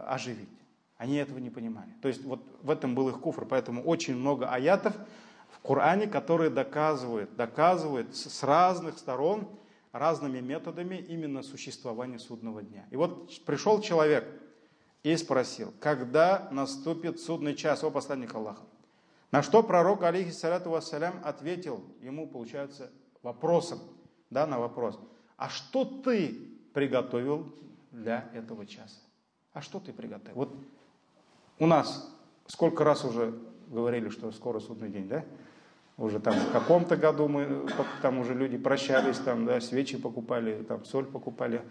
Оживить. Они этого не понимали. То есть вот в этом был их куфр. Поэтому очень много аятов в Коране, которые доказывают с разных сторон, разными методами именно существование судного дня. И вот пришел человек и спросил: когда наступит судный час, о посланник Аллаха? На что пророк, алейхиссаляту вассалям, ответил ему, получается, вопросом, да, на вопрос: а что ты приготовил для этого часа? А что ты приготовил? Вот у нас сколько раз уже говорили, что скоро судный день, да? Уже там в каком-то году там уже люди прощались, там, да, свечи покупали, там, соль покупали.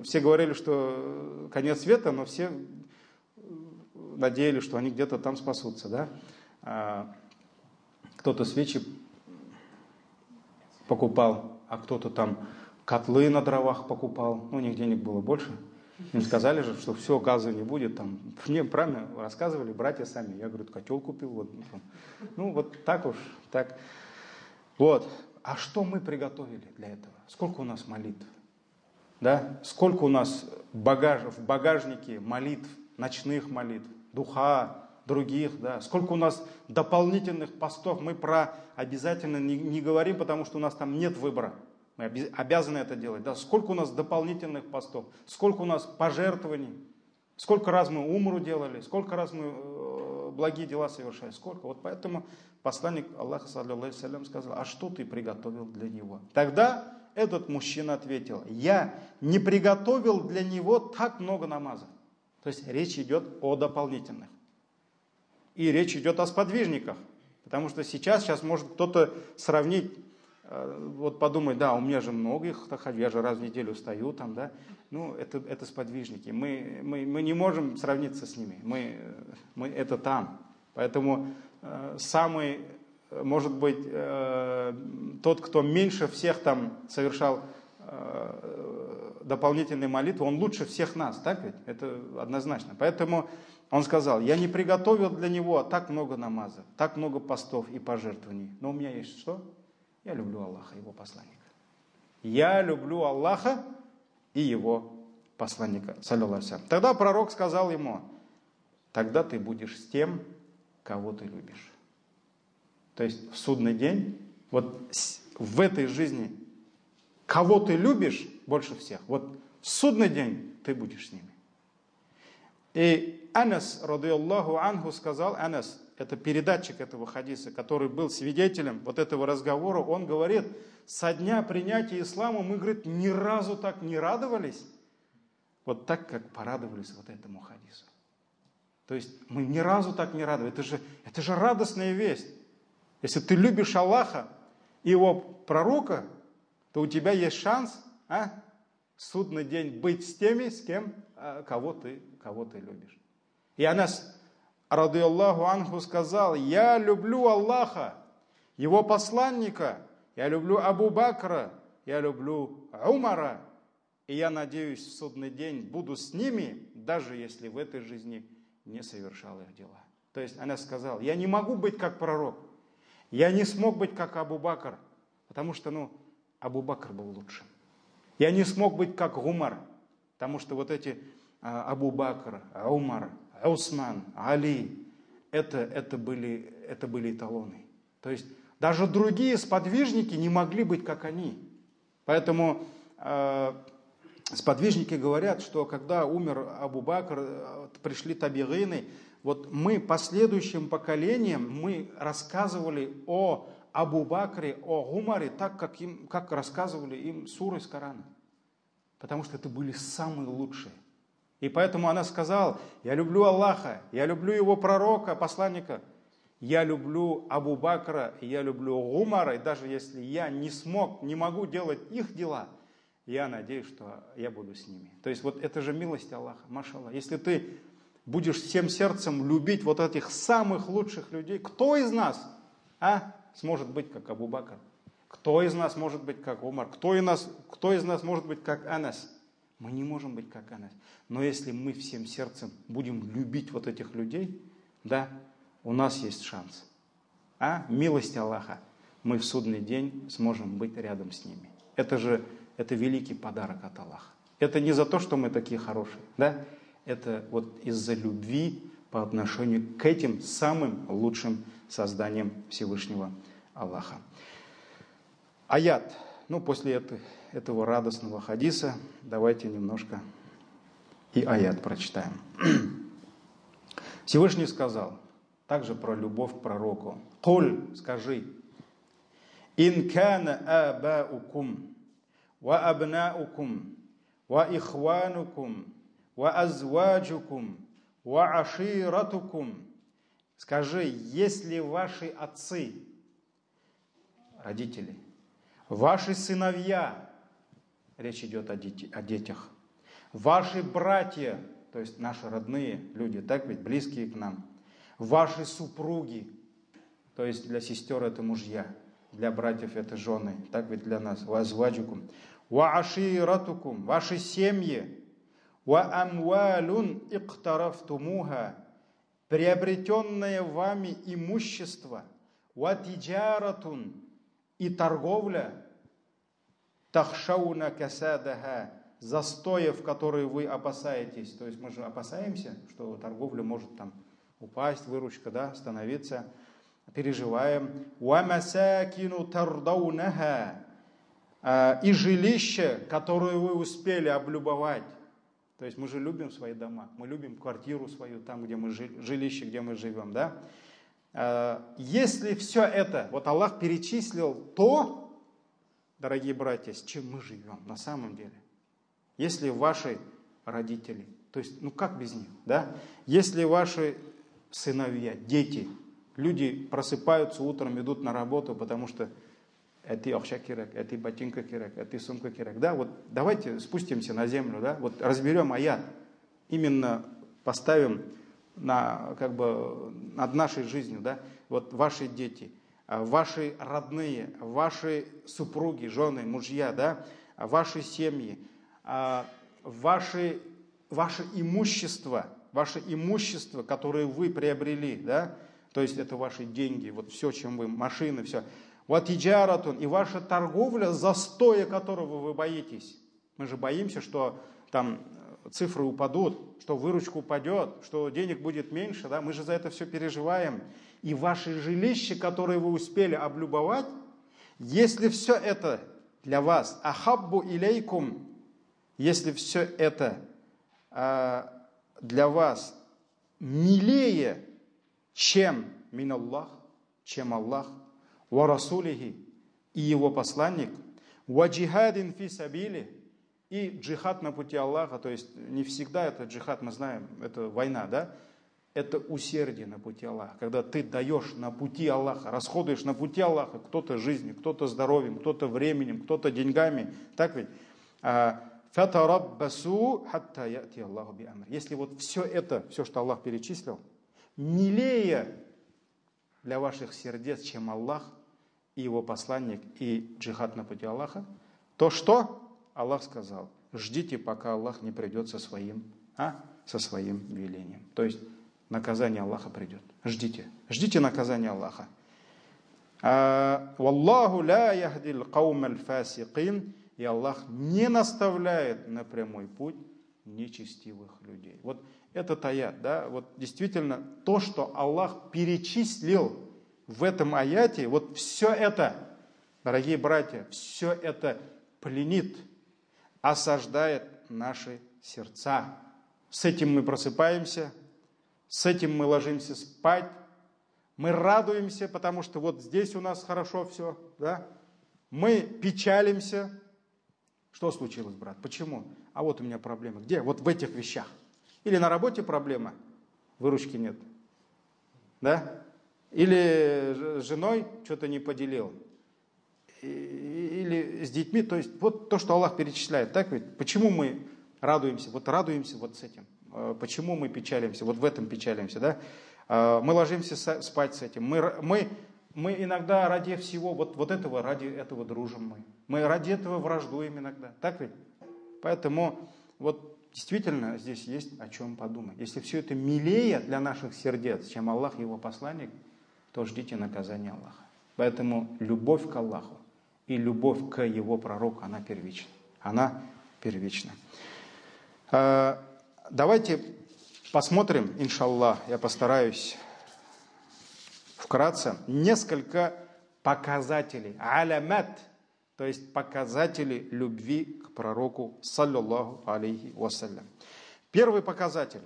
Все говорили, что конец света, но все надеялись, что они где-то там спасутся, да? Кто-то свечи покупал, а кто-то там котлы на дровах покупал. Ну, у них денег было больше. Им сказали же, что все, газа не будет. Там, мне правильно рассказывали братья сами. Я, говорю, котел купил. Вот. Ну, вот так уж. Так. Вот. А что мы приготовили для этого? Сколько у нас молитв? Да? Сколько у нас в багажнике молитв, ночных молитв, духа, других, да? Сколько у нас дополнительных постов? Мы про обязательно не говорим, потому что у нас там нет выбора. Мы обязаны это делать. Да? Сколько у нас дополнительных постов? Сколько у нас пожертвований? Сколько раз мы умру делали? Сколько раз мы благие дела совершали? Сколько? Вот поэтому посланник Аллаха, саллаллаху алейхи ва саллям, сказал: а что ты приготовил для него? Тогда этот мужчина ответил: я не приготовил для него так много намазов. То есть речь идет о дополнительных. И речь идет о сподвижниках. Потому что сейчас может кто-то сравнить, вот подумать: да, у меня же много их, я же раз в неделю встаю там, да. Ну, это сподвижники. Мы не можем сравниться с ними. Мы это там. Поэтому самый, может быть, тот, кто меньше всех там совершал дополнительные молитвы, он лучше всех нас, так ведь? Это однозначно. Поэтому он сказал: я не приготовил для него так много намазов, так много постов и пожертвований. Но у меня есть что? Я люблю Аллаха и его посланника. Я люблю Аллаха и его посланника. Саллаллаху алейхи ва саллям. Тогда пророк сказал ему: тогда ты будешь с тем, кого ты любишь. То есть в судный день, вот в этой жизни, кого ты любишь больше всех, вот в судный день ты будешь с ними. И Анас, радийаллаху анху, сказал, Анас, это передатчик этого хадиса, который был свидетелем вот этого разговора, он говорит: со дня принятия ислама мы, говорит, ни разу так не радовались, вот так, как порадовались вот этому хадису. То есть мы ни разу так не радовались. Это же радостная весть. Если ты любишь Аллаха и его пророка, то у тебя есть шанс в судный день быть с теми, с кем, кого ты любишь. И Анас, радийаллаху анху, сказал: я люблю Аллаха, его посланника, я люблю Абу Бакра, я люблю Умара, и я надеюсь, в судный день буду с ними, даже если в этой жизни не совершал их дела. То есть Анас сказал: я не могу быть как пророк, я не смог быть как Абу Бакр, потому что, Абу Бакр был лучшим. Я не смог быть как Умар, потому что вот эти Абу Бакр, Умар, Усман, Али, это были эталоны. То есть даже другие сподвижники не могли быть как они. Поэтому сподвижники говорят, что когда умер Абу Бакр, пришли табигины, вот мы последующим поколениям мы рассказывали о Абу Бакре, о Умаре так, как рассказывали им суры из Корана. Потому что это были самые лучшие. И поэтому она сказала: я люблю Аллаха, я люблю его пророка, посланника, я люблю Абу Бакра, я люблю Умара, и даже если я не могу делать их дела, я надеюсь, что я буду с ними. То есть вот это же милость Аллаха, машаллах. Если ты будешь всем сердцем любить вот этих самых лучших людей, кто из нас сможет быть как Абу Бакр? Кто из нас может быть как Умар? Кто из нас может быть как Анас? Мы не можем быть как Анас. Но если мы всем сердцем будем любить вот этих людей, да, у нас есть шанс. Милость Аллаха. Мы в судный день сможем быть рядом с ними. Это великий подарок от Аллаха. Это не за то, что мы такие хорошие, да? Это вот из-за любви по отношению к этим самым лучшим созданиям Всевышнего Аллаха. Аят. После этого радостного хадиса давайте немножко и аят прочитаем. Всевышний сказал также про любовь к пророку. «Куль, скажи, ин кана абаукум, ва абнаукум, ва ихванукум, ва азваджукум, ва аширатукум». Скажи, если ваши отцы, родители, ваши сыновья, речь идет о детях, ваши братья, то есть наши родные люди, так ведь, близкие к нам, ваши супруги, то То есть для сестер это мужья, для братьев это жены. Так ведь для нас. Ва азваджукум. Ва аширатукум. Ваши семьи. Ва амвалун иктарафтумуха. Приобретенное вами имущество. Ва тиджаратун. И торговля. Тахшауна касадаха. Застоев, которые вы опасаетесь. То есть мы же опасаемся, что торговля может там упасть, выручка, да, становиться. Переживаем. Уамасакину тардаунаха. И жилище, которое вы успели облюбовать. То есть мы же любим свои дома, мы любим квартиру свою, там, где мы жилище, где мы живем, да. Если все это, вот Аллах перечислил то, дорогие братья, с чем мы живем на самом деле. Если ваши родители, то есть, ну как без них, да? Если ваши сыновья, дети, люди просыпаются утром, идут на работу, потому что это акша кирак, это ботинка кирак, это сумка кирак. Да, вот давайте спустимся на землю, да, вот разберем аят, именно поставим на, как бы, над нашей жизнью, да, вот ваши дети, ваши родные, ваши супруги, жены, мужья, да, ваши семьи, ваше имущество, которое вы приобрели, да, то есть это ваши деньги, вот все, чем вы, машины, все. Вот тиджаратун, и ваша торговля, застоя которого вы боитесь. Мы же боимся, что там цифры упадут, что выручка упадет, что денег будет меньше, да, мы же за это все переживаем. И ваши жилища, которые вы успели облюбовать, если все это для вас, ахаббу илейкум, если все это для вас милее, чем миналлах, чем Аллах, ва расулихи, и его посланник, ва джихадин фи сабили, и джихад на пути Аллаха, то есть не всегда это джихад, мы знаем, это война, да? Это усердие на пути Аллаха. Когда ты даешь на пути Аллаха, расходуешь на пути Аллаха, кто-то жизнью, кто-то здоровьем, кто-то временем, кто-то деньгами, так ведь? Фатараббасу хатта яти Аллаху би амр. Если вот все это, все, что Аллах перечислил, милее для ваших сердец, чем Аллах и его посланник и джихад на пути Аллаха, то что? Аллах сказал, ждите, пока Аллах не придет со своим велением. То есть наказание Аллаха придет. Ждите. Ждите наказания Аллаха. Валлаху ля яхдил каумаль фасикин. И Аллах не наставляет на прямой путь нечестивых людей. Вот этот аят, да, вот действительно то, что Аллах перечислил в этом аяте, вот все это, дорогие братья, все это пленит, осаждает наши сердца. С этим мы просыпаемся, с этим мы ложимся спать, мы радуемся, потому что вот здесь у нас хорошо все, да? Мы печалимся. Что случилось, брат? Почему? А вот у меня проблема. Где? Вот в этих вещах. Или на работе проблема, выручки нет. Да? Или с женой что-то не поделил. Или с детьми. То есть вот то, что Аллах перечисляет. Так ведь? Почему мы радуемся? Вот радуемся вот с этим. Почему мы печалимся? Вот в этом печалимся. Да? Мы ложимся спать с этим. Мы иногда ради всего вот этого, ради этого дружим мы. Мы ради этого враждуем иногда. Так ведь? Поэтому вот действительно здесь есть о чем подумать. Если все это милее для наших сердец, чем Аллах и его посланник, то ждите наказания Аллаха. Поэтому любовь к Аллаху и любовь к его пророку, она первична. Она первична. Давайте посмотрим, иншаллах, я постараюсь вкратце, несколько показателей, алямат, то есть показатели любви к пророку, саллаллаху алейхи вассалям. Первый показатель.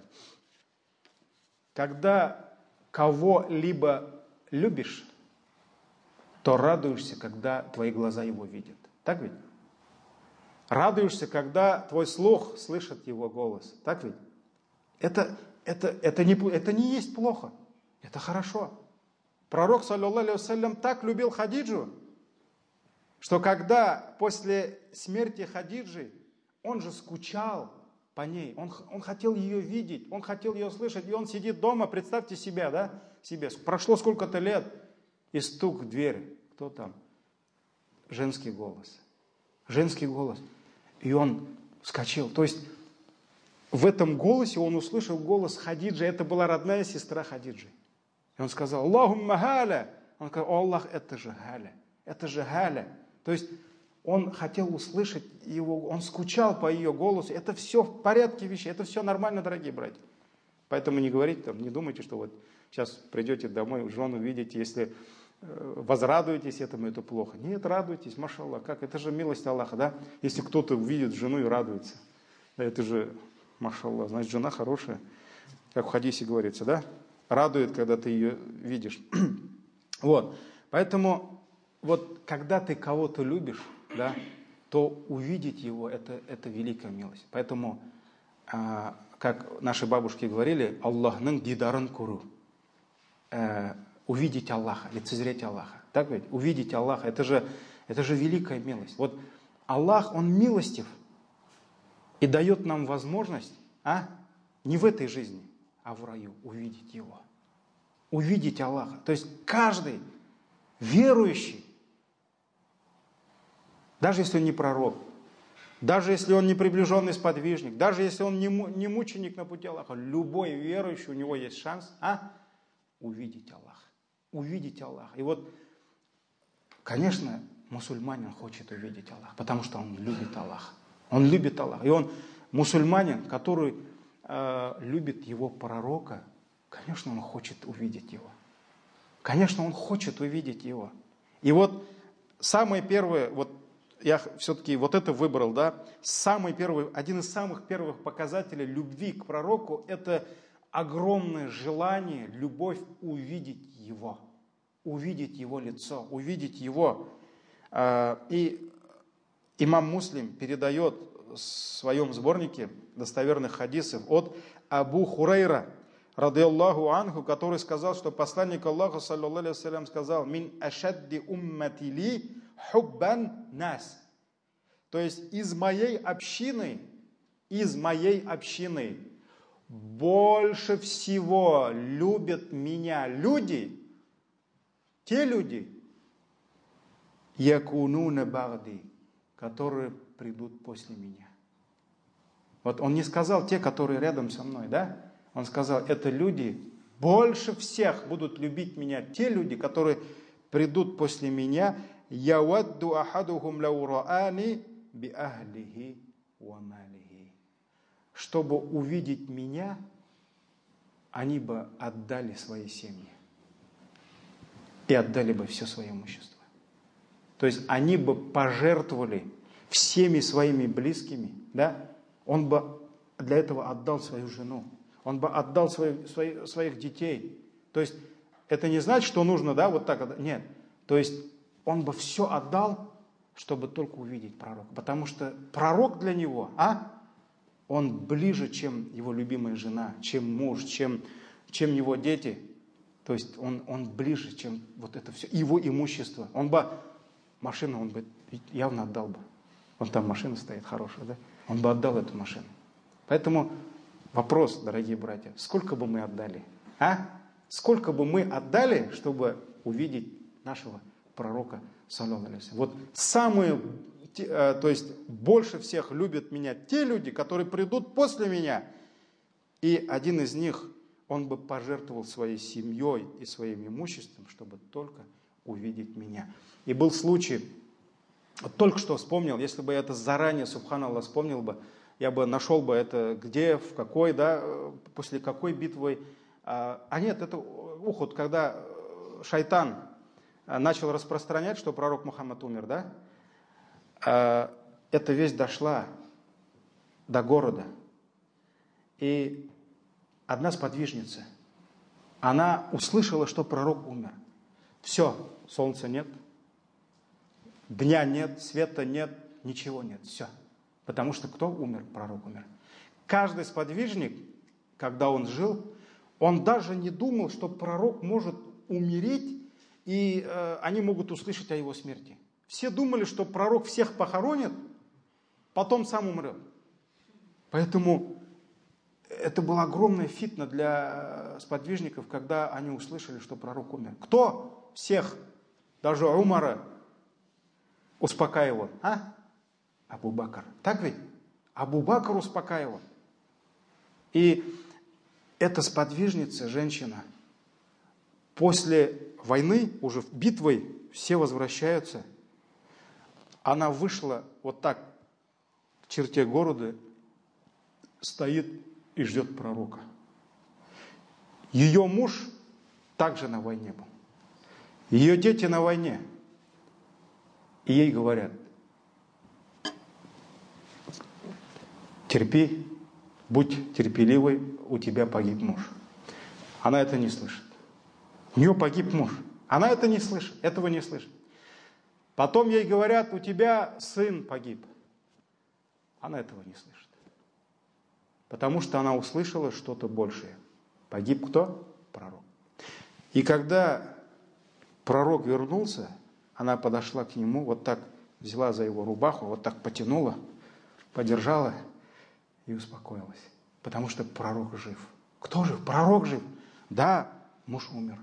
Когда кого-либо любишь, то радуешься, когда твои глаза его видят. Так ведь? Радуешься, когда твой слух слышит его голос. Так ведь? Это не есть плохо. Это хорошо. Пророк, саллаллаху алейхи вассалям, так любил Хадиджу, что когда после смерти Хадиджи, он же скучал по ней, он хотел ее видеть, он хотел ее слышать, и он сидит дома, представьте себя, да, себе, прошло сколько-то лет, и стук в дверь. Кто там? Женский голос. Женский голос. И он вскочил. То есть в этом голосе он услышал голос Хадиджи. Это была родная сестра Хадиджи. И он сказал: Аллахумма Галя. Он сказал: о Аллах, это же Галя. Это же Галя. То есть он хотел услышать его, он скучал по ее голосу. Это все в порядке вещей, это все нормально, дорогие братья. Поэтому не говорите там, не думайте, что вот сейчас придете домой, жену видите, если возрадуетесь этому, это плохо. Нет, радуйтесь, машаллах, как? Это же милость Аллаха, да? Если кто-то увидит жену и радуется, да, это же, машаллах, значит, жена хорошая, как в хадисе говорится, да? Радует, когда ты ее видишь. Вот, поэтому вот когда ты кого-то любишь, да, то увидеть его это великая милость. Поэтому, как наши бабушки говорили, Аллахның дидарын көру, увидеть Аллаха, лицезреть Аллаха. Так ведь? Увидеть Аллаха, это же великая милость. Вот Аллах, Он милостив и дает нам возможность, не в этой жизни, а в раю увидеть Его. Увидеть Аллаха. То есть каждый верующий, даже если он не пророк, даже если он не приближенный сподвижник, даже если он не мученик на пути Аллаха, любой верующий, у него есть шанс увидеть Аллаха. Увидеть Аллаха. И вот, конечно, мусульманин хочет увидеть Аллаха, потому что он любит Аллаха. Он любит Аллаха. И он мусульманин, который любит его пророка, конечно, он хочет увидеть его. Конечно, он хочет увидеть его. И вот самое первое, вот я все-таки вот это выбрал, да, самый первый, один из самых первых показателей любви к пророку – это огромное желание, любовь увидеть его лицо, увидеть его. И имам Муслим передает в своем сборнике достоверных хадисов от Абу Хурайра, радиаллаху анху, который сказал, что посланник Аллаха, саллаллаху алейхи ва саллям, сказал: «Мин ашадди уммати ли хуббан нас». То есть из моей общины больше всего любят меня те люди, якунуна ба'ди, которые придут после меня. Вот он не сказал те, которые рядом со мной, да? Он сказал, это люди, больше всех будут любить меня те люди, которые придут после меня. Явадду ахадухум лау раани би ахлихи ва малихи. Чтобы увидеть меня, они бы отдали свои семьи и отдали бы все свое имущество. То есть они бы пожертвовали всеми своими близкими, да? Он бы для этого отдал свою жену, он бы отдал своих детей. То есть это не значит, что нужно, да, вот так, нет. То есть он бы все отдал, чтобы только увидеть пророка. Потому что пророк для него, он ближе, чем его любимая жена, чем муж, чем его дети. То есть он ближе, чем вот это все, его имущество. Машину он бы явно отдал бы. Вон там машина стоит хорошая, да? Он бы отдал эту машину. Поэтому вопрос, дорогие братья, сколько бы мы отдали? Сколько бы мы отдали, чтобы увидеть нашего пророка, саллаллаху алейхи ва саллям? Вот самые, то есть больше всех любят меня те люди, которые придут после меня. И один из них, он бы пожертвовал своей семьей и своим имуществом, чтобы только увидеть меня. И был случай, вот только что вспомнил, если бы я это заранее, субханаллах, вспомнил бы, я бы нашел бы это где, в какой, да, после какой битвы. Нет, это Ухуд, когда шайтан начал распространять, что пророк Мухаммад умер, да, эта весть дошла до города. И одна сподвижница, она услышала, что пророк умер. Все, солнца нет, дня нет, света нет, ничего нет, все. Потому что кто умер? Пророк умер. Каждый сподвижник, когда он жил, он даже не думал, что пророк может умереть, и они могут услышать о его смерти. Все думали, что пророк всех похоронит, потом сам умрет. Поэтому это была огромная фитна для сподвижников, когда они услышали, что пророк умер. Кто? всех, даже Умара, успокаивал? Абу Бакр. Так ведь? Абу Бакр успокаивал. И эта сподвижница, женщина, после войны, уже битвой, все возвращаются. Она вышла вот так к черте города, стоит и ждет пророка. Ее муж также на войне был. Ее дети на войне. И ей говорят: терпи, будь терпеливой, у тебя погиб муж. Она это не слышит. У нее погиб муж. Она это не слышит, этого не слышит. Потом ей говорят: у тебя сын погиб. Она этого не слышит. Потому что она услышала что-то большее. Погиб кто? Пророк. И когда пророк вернулся, она подошла к нему, вот так взяла за его рубаху, вот так потянула, подержала и успокоилась. Потому что пророк жив. Кто жив? Пророк жив. Да, муж умер.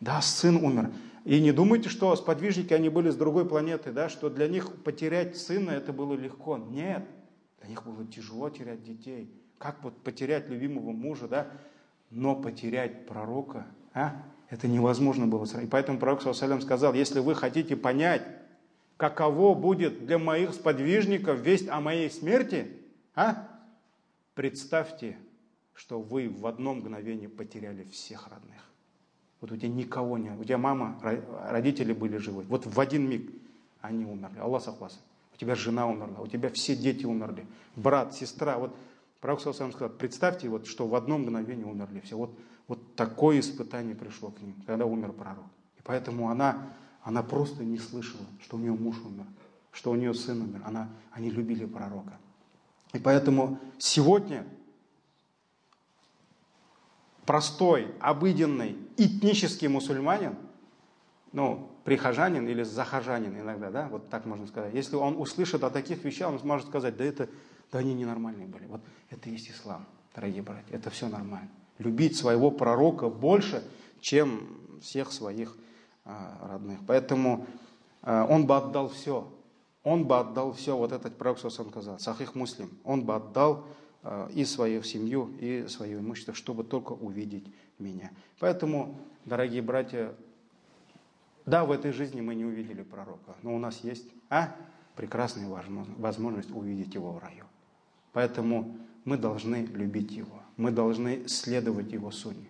Да, сын умер. И не думайте, что сподвижники, они были с другой планеты, да, что для них потерять сына это было легко. Нет, для них было тяжело терять детей. Как вот потерять любимого мужа, да? Но потерять пророка, это невозможно было. И поэтому пророк ﷺ сказал: если вы хотите понять, каково будет для моих сподвижников весть о моей смерти, представьте, что вы в одно мгновение потеряли всех родных. Вот у тебя никого нет. У тебя мама, родители были живы. Вот в один миг они умерли. Аллах сахласан. У тебя жена умерла, у тебя все дети умерли. Брат, сестра. Вот пророк ﷺ сказал: представьте, вот, что в одно мгновение умерли все. Вот такое испытание пришло к ним, когда умер пророк. И поэтому она просто не слышала, что у нее муж умер, что у нее сын умер. Они любили пророка. И поэтому сегодня простой, обыденный, этнический мусульманин, прихожанин или захожанин иногда, да, вот так можно сказать. Если он услышит о таких вещах, он сможет сказать: да они ненормальные были. Вот это и есть ислам, дорогие братья, это все нормально. Любить своего пророка больше, чем всех своих родных. Поэтому он бы отдал все. Он бы отдал все, вот этот пророк сказал, Сахих Муслим, он бы отдал и свою семью, и свое имущество, чтобы только увидеть меня. Поэтому, дорогие братья, да, в этой жизни мы не увидели пророка, но у нас есть прекрасная возможность увидеть его в раю. Поэтому мы должны любить его, мы должны следовать его сунне,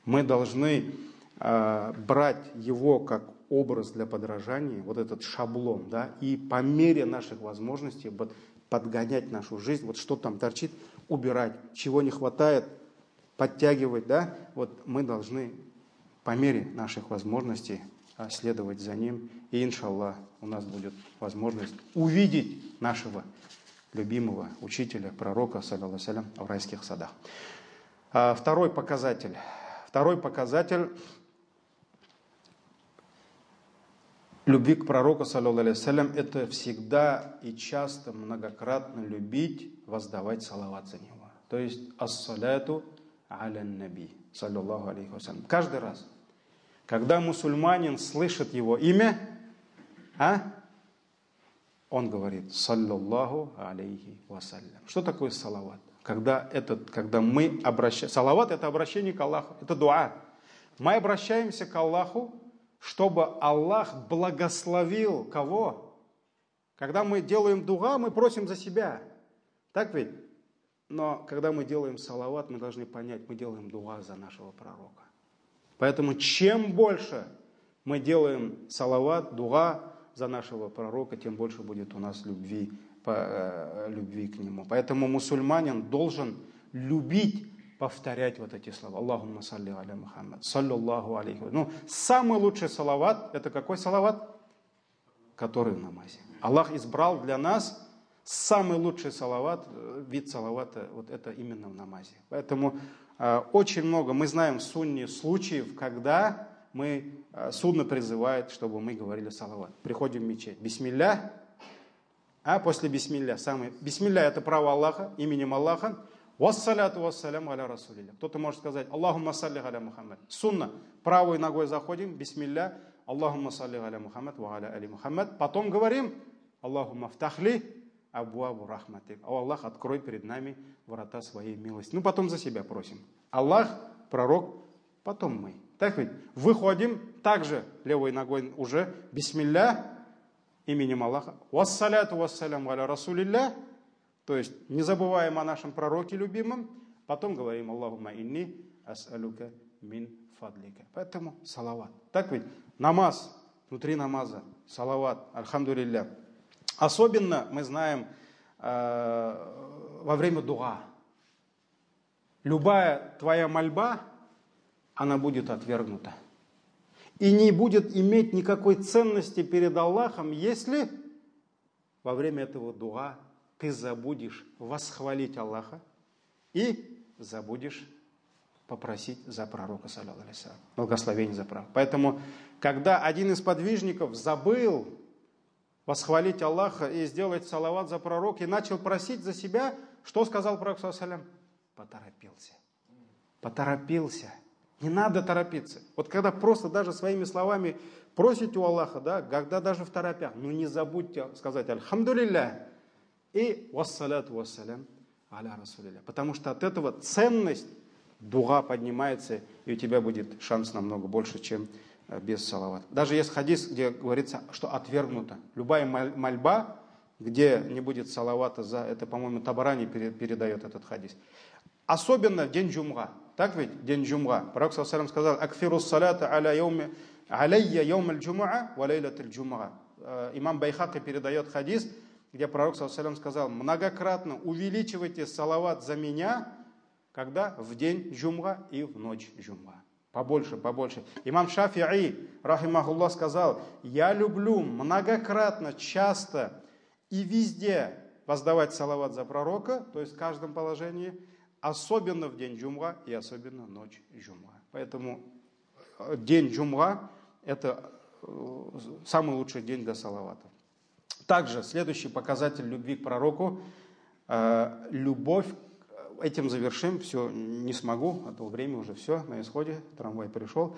мы должны брать его как образ для подражания, вот этот шаблон, да, и по мере наших возможностей подгонять нашу жизнь, вот что там торчит, убирать, чего не хватает, подтягивать, да, вот мы должны по мере наших возможностей следовать за ним, и иншаллах у нас будет возможность увидеть нашего любимого учителя, пророка, саллаллаху алейхи ва саллям, в райских садах. Второй показатель любви к пророку, саллаллаху алейхи ва саллям, это всегда и часто, многократно любить, воздавать салават за него. То есть ас-саляту аля наби, саллаллаху алейхи ва саллям. Каждый раз, когда мусульманин слышит его имя, он говорит саллаллаху алейхи ва саллям. Что такое салават? Когда мы обращаемся, салават — это обращение к Аллаху, это дуа. Мы обращаемся к Аллаху, чтобы Аллах благословил кого? Когда мы делаем дуа, мы просим за себя. Так ведь? Но когда мы делаем салават, мы должны понять, мы делаем дуа за нашего пророка. Поэтому чем больше мы делаем салават, дуа за нашего пророка, тем больше будет у нас любви к нему. Поэтому мусульманин должен любить повторять вот эти слова. Аллахумма салли аля Мухаммад, саллаллаху алейхи. Самый лучший салават — это какой салават? Который в намазе. Аллах избрал для нас самый лучший салават, вид салавата, вот это именно в намазе. Поэтому очень много, мы знаем в сунне случаев, когда судно призывает, чтобы мы говорили салават. Приходим в мечеть. Бисмилля, после бисмилля. Бисмилля — это право Аллаха, именем Аллаха. Вассаляту вассалям аля расулилля. Кто-то может сказать Аллахумма салли аля Мухаммад. Сунна. Правой ногой заходим. Бисмилля. Аллахумма салли аля Мухаммад ва аля али Мухаммад. Потом говорим Аллахумма фтахли абуабу рахматик. О Аллах, открой перед нами врата своей милости. Ну, потом за себя просим. Аллах, пророк, потом мы. Так ведь? Выходим также левой ногой уже. Бисмилля. Именем Аллаха. Вассаляту вассалям аля расулилля. То есть не забываем о нашем пророке любимом. Потом говорим Аллахумма инни ас'алюка мин фадлика. Поэтому салават. Так ведь? Намаз. Внутри намаза. Салават. Альхамдулилля. Особенно мы знаем во время дуа. Любая твоя мольба, она будет отвергнута. И не будет иметь никакой ценности перед Аллахом, если во время этого дуа ты забудешь восхвалить Аллаха и забудешь попросить за пророка, саллаллаху алейхи ва саллям, благословение за пророка. Поэтому, когда один из подвижников забыл восхвалить Аллаха и сделать салават за пророка и начал просить за себя, что сказал пророк, саллаллаху алейхи ва саллям? Поторопился. Поторопился. Не надо торопиться. Вот когда просто даже своими словами просите у Аллаха, да, когда даже в торопях, ну не забудьте сказать альхамдулилля и вассаляту вассалям аля расулилля. Потому что от этого ценность дуа поднимается, и у тебя будет шанс намного больше, чем без салавата. Даже есть хадис, где говорится, что отвергнуто. Любая мольба, где не будет салавата, это, по-моему, Табарани передает этот хадис. Особенно в день джумга. Так ведь? День джумга. Пророк саллаллаху алейхи ва саллям сказал: «Акфиру салата алейя йом аль-джумуа ва лейлат аль-джумуа». Имам Байхаки передает хадис, где пророк саллаллаху алейхи ва саллям сказал: многократно увеличивайте салават за меня, когда в день джумга и в ночь джумга. Побольше, побольше. Имам Шафи'и, рахимахуллах, сказал: я люблю многократно, часто и везде воздавать салават за пророка, то есть в каждом положении, особенно в день джумга и особенно ночь джумга. Поэтому день джумга – это самый лучший день для салавата. Также следующий показатель любви к пророку – любовь. Этим завершим, все, не смогу, а то время уже все, на исходе, трамвай пришел.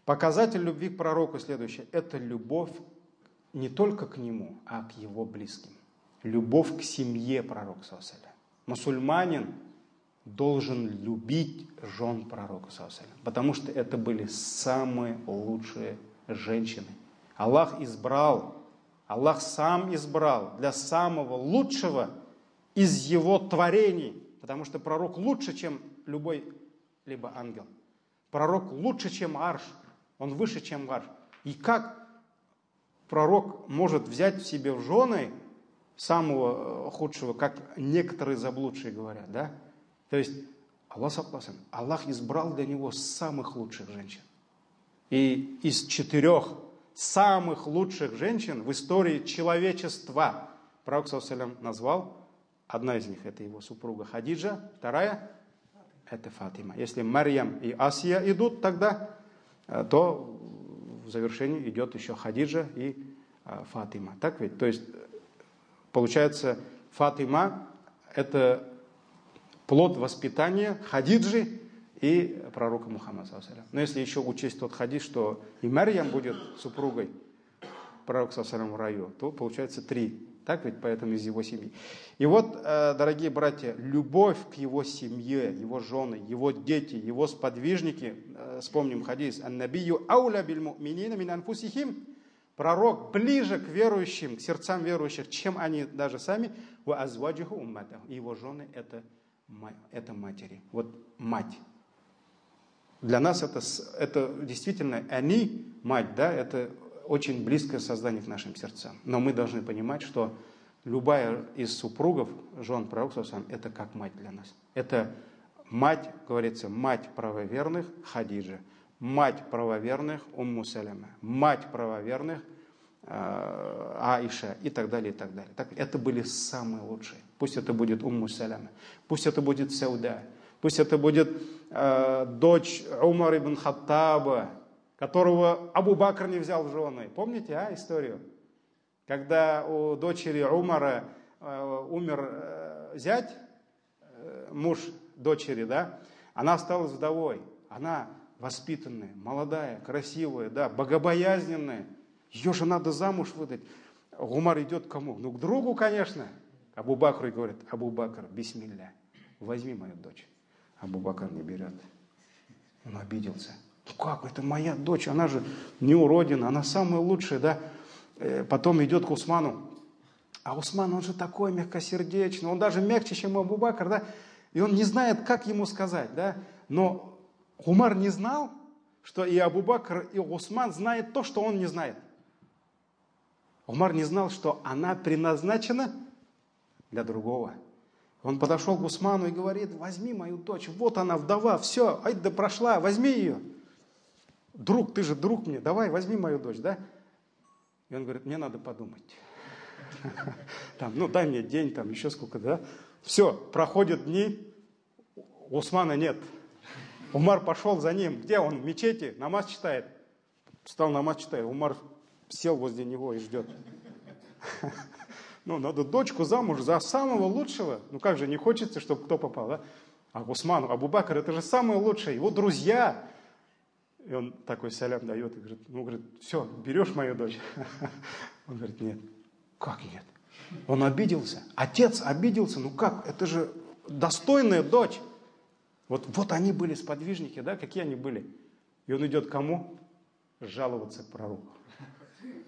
Показатель любви к пророку следующий – это любовь не только к нему, а к его близким. Любовь к семье пророка, саллаллаху алейхи ва саллям. Мусульманин должен любить жен пророка, саллаллаху алейхи ва саллям, потому что это были самые лучшие женщины. Аллах избрал, Аллах сам избрал для самого лучшего из его творений, потому что пророк лучше, чем любой либо ангел. Пророк лучше, чем арш, он выше, чем арш. И как пророк может взять в себе в жены самого худшего, как некоторые заблудшие говорят, да? То есть Аллах избрал для него самых лучших женщин. И из 4 самых лучших женщин в истории человечества пророк, саллаллаху алейхи ва саллям, назвал. Одна из них – это его супруга Хадиджа, вторая – это Фатима. Если Марьям и Асия идут тогда, то в завершении идет еще Хадиджа и Фатима. Так ведь? То есть, получается, Фатима – это плод воспитания Хадиджи и пророка Мухаммада, саллаллаху алейхи ва саллям. Но если еще учесть тот хадис, что и Марьям будет супругой пророка, саллаллаху алейхи ва саллям, в раю, то получается 3. Так ведь? Поэтому из его семьи. И вот, дорогие братья, любовь к его семье, его жены, его дети, его сподвижники. Вспомним хадис. «Ан-набию ауля биль му'минина мин анфусихим». Пророк ближе к верующим, к сердцам верующих, чем они даже сами. «Ва азваджиху умматаху». И его жены это матери. Вот мать. Для нас это действительно они, мать, да, это очень близкое создание к нашим сердцам. Но мы должны понимать, что любая из супругов, жен пророка, саллаллаху алейхи ва саллям, это как мать для нас. Это мать, говорится, мать правоверных Хадиджа, мать правоверных Умму Саляма, мать правоверных Аиша и так далее, и так далее. Так, это были самые лучшие. Пусть это будет Умму Саляма, пусть это будет Сауда, пусть это будет дочь Умар ибн Хаттаба, которого Абу Бакр не взял в жены. Помните, историю? Когда у дочери Умара умер зять, муж дочери, да, она осталась вдовой. Она воспитанная, молодая, красивая, да, богобоязненная. Ее же надо замуж выдать. Умар идет к кому? Ну, к другу, конечно. Абу Бакру и говорит: Абу Бакр, бисмилля, возьми мою дочь. Абу Бакр не берет. Он обиделся. Ну как, это моя дочь, она же не уродина, она самая лучшая, да. Потом идет к Усману. А Усман, он же такой мягкосердечный, он даже мягче, чем Абу Бакр, да. И он не знает, как ему сказать, да. Но Умар не знал, что и Абу Бакр, и Усман знают то, что он не знает. Умар не знал, что она предназначена для другого. Он подошел к Усману и говорит: возьми мою дочь, вот она вдова, все, ай да прошла, возьми ее. Друг, ты же друг мне, давай, возьми мою дочь, да? И он говорит: мне надо подумать. Там, ну, дай мне день, там, еще сколько, да? Все, проходят дни, Усмана нет. Умар пошел за ним. Где он? В мечети, намаз читает. Встал, намаз читает. Умар сел возле него и ждет. Ну, надо дочку замуж за самого лучшего. Ну, как же, не хочется, чтобы кто попал, да? А Усману, Абу Бакр, это же самый лучший, его друзья. И он такой салям дает и говорит: ну, говорит, все, берешь мою дочь? Он говорит: нет. Как нет? Он обиделся. Отец обиделся. Ну как? Это же достойная дочь. Вот они были сподвижники, да? Какие они были? И он идет к кому? Жаловаться к пророку.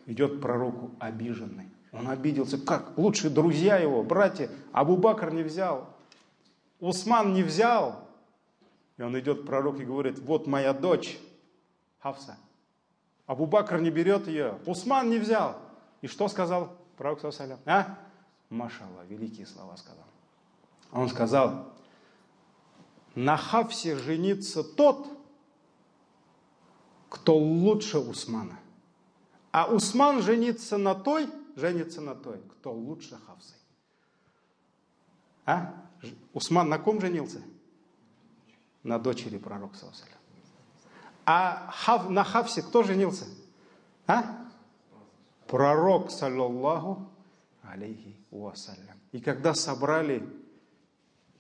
Идет к пророку обиженный. Он обиделся. Как? Лучшие друзья его, братья. Абу Бакр не взял. Усман не взял. И он идет к пророку и говорит: вот моя дочь Хафса. Абу Бакр не берет ее. Усман не взял. И что сказал пророк, саллаллаху алейхи ва саллям? Машаллах, великие слова сказал. Он сказал: на Хафсе женится тот, кто лучше Усмана. А Усман женится на той, кто лучше Хафсы. Усман на ком женился? На дочери пророка, саллаллаху алейхи ва саллям. А на Хафсе кто женился? Пророк, саллаллаху алейхи ва саллям. И когда собрали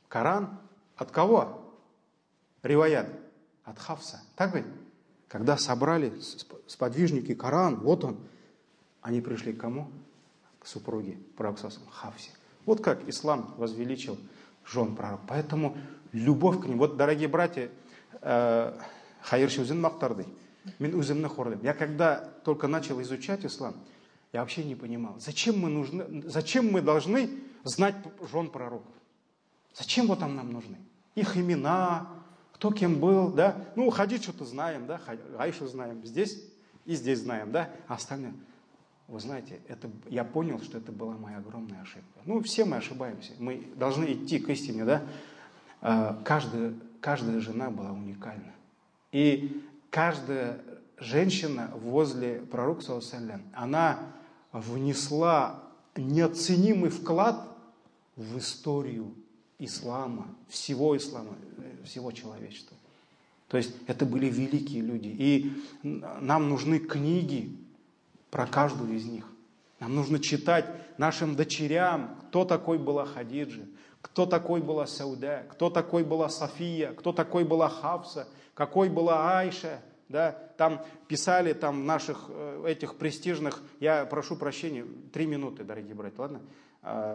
Коран, от кого? Риваят. От Хафса. Так ведь? Когда собрали сподвижники Коран, вот он, они пришли к кому? К супруге пророка Хафсе. Вот как ислам возвеличил жен пророка. Поэтому любовь к ним. Вот, дорогие братья, хайыршы өзін мақтарды. Мен өзімні хордым. Я когда только начал изучать ислам, я вообще не понимал, зачем мы должны знать жен пророков? Зачем вот там нам нужны? Их имена, кто кем был, да? Ну, хадис что-то знаем, да? Айшу знаем, здесь и здесь знаем, да? А остальное, вы знаете, я понял, что это была моя огромная ошибка. Ну, все мы ошибаемся. Мы должны идти к истине, да? Каждая жена была уникальна. И каждая женщина возле пророка, саллаллаху алейхи ва саллям, она внесла неоценимый вклад в историю ислама, всего человечества. То есть это были великие люди. И нам нужны книги про каждую из них. Нам нужно читать нашим дочерям, кто такой была Хадиджа, кто такой была Сауда, кто такой была София, кто такой была Хафса, какой была Айша. Да, там писали там наших этих престижных, я прошу прощения, 3 минуты, дорогие братья, ладно?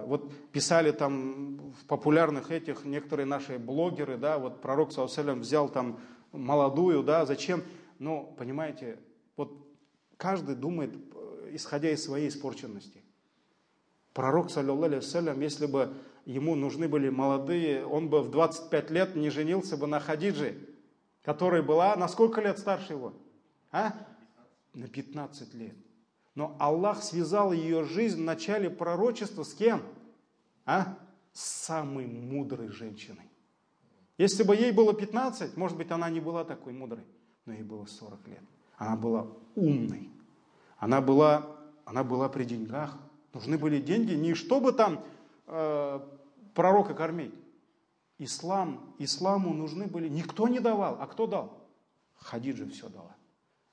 Вот писали там в популярных этих некоторые наши блогеры, да, вот пророк, саллаллаху алейхи ва саллям, взял там молодую, да, зачем? Ну, понимаете, вот каждый думает, исходя из своей испорченности. Пророк, саллаллаху алейхи ва саллям, если бы ему нужны были молодые, он бы в 25 лет не женился бы на Хадидже, которая была на сколько лет старше его? На 15 лет. Но Аллах связал ее жизнь в начале пророчества с кем? С самой мудрой женщиной. Если бы ей было 15, может быть, она не была такой мудрой, но ей было 40 лет. Она была умной. Она была при деньгах. Нужны были деньги не чтобы там пророка кормить. Исламу нужны были, никто не давал, а кто дал? Хадиджа все дала.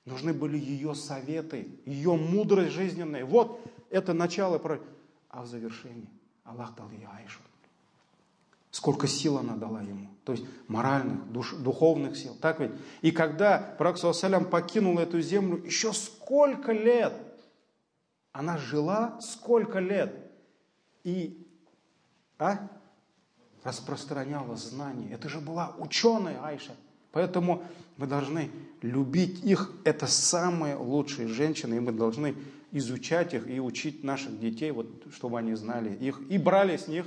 Нужны были ее советы, ее мудрость жизненная. Вот это начало. А в завершении Аллах дал ей Айшу. Сколько сил она дала ему. То есть моральных, духовных сил. Так ведь? И когда пророк ﷺ покинул эту землю, еще сколько лет она жила, сколько лет. И распространяла знания. Это же была ученая Айша. Поэтому мы должны любить их. Это самые лучшие женщины. И мы должны изучать их и учить наших детей, вот, чтобы они знали их. И брали с них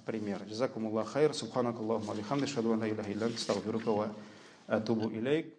пример. Джазакумуллах хайр. Субханакаллаху ва бихамдика, ашхаду ан ла иляха илля анта, астагфирука ва атубу илейк.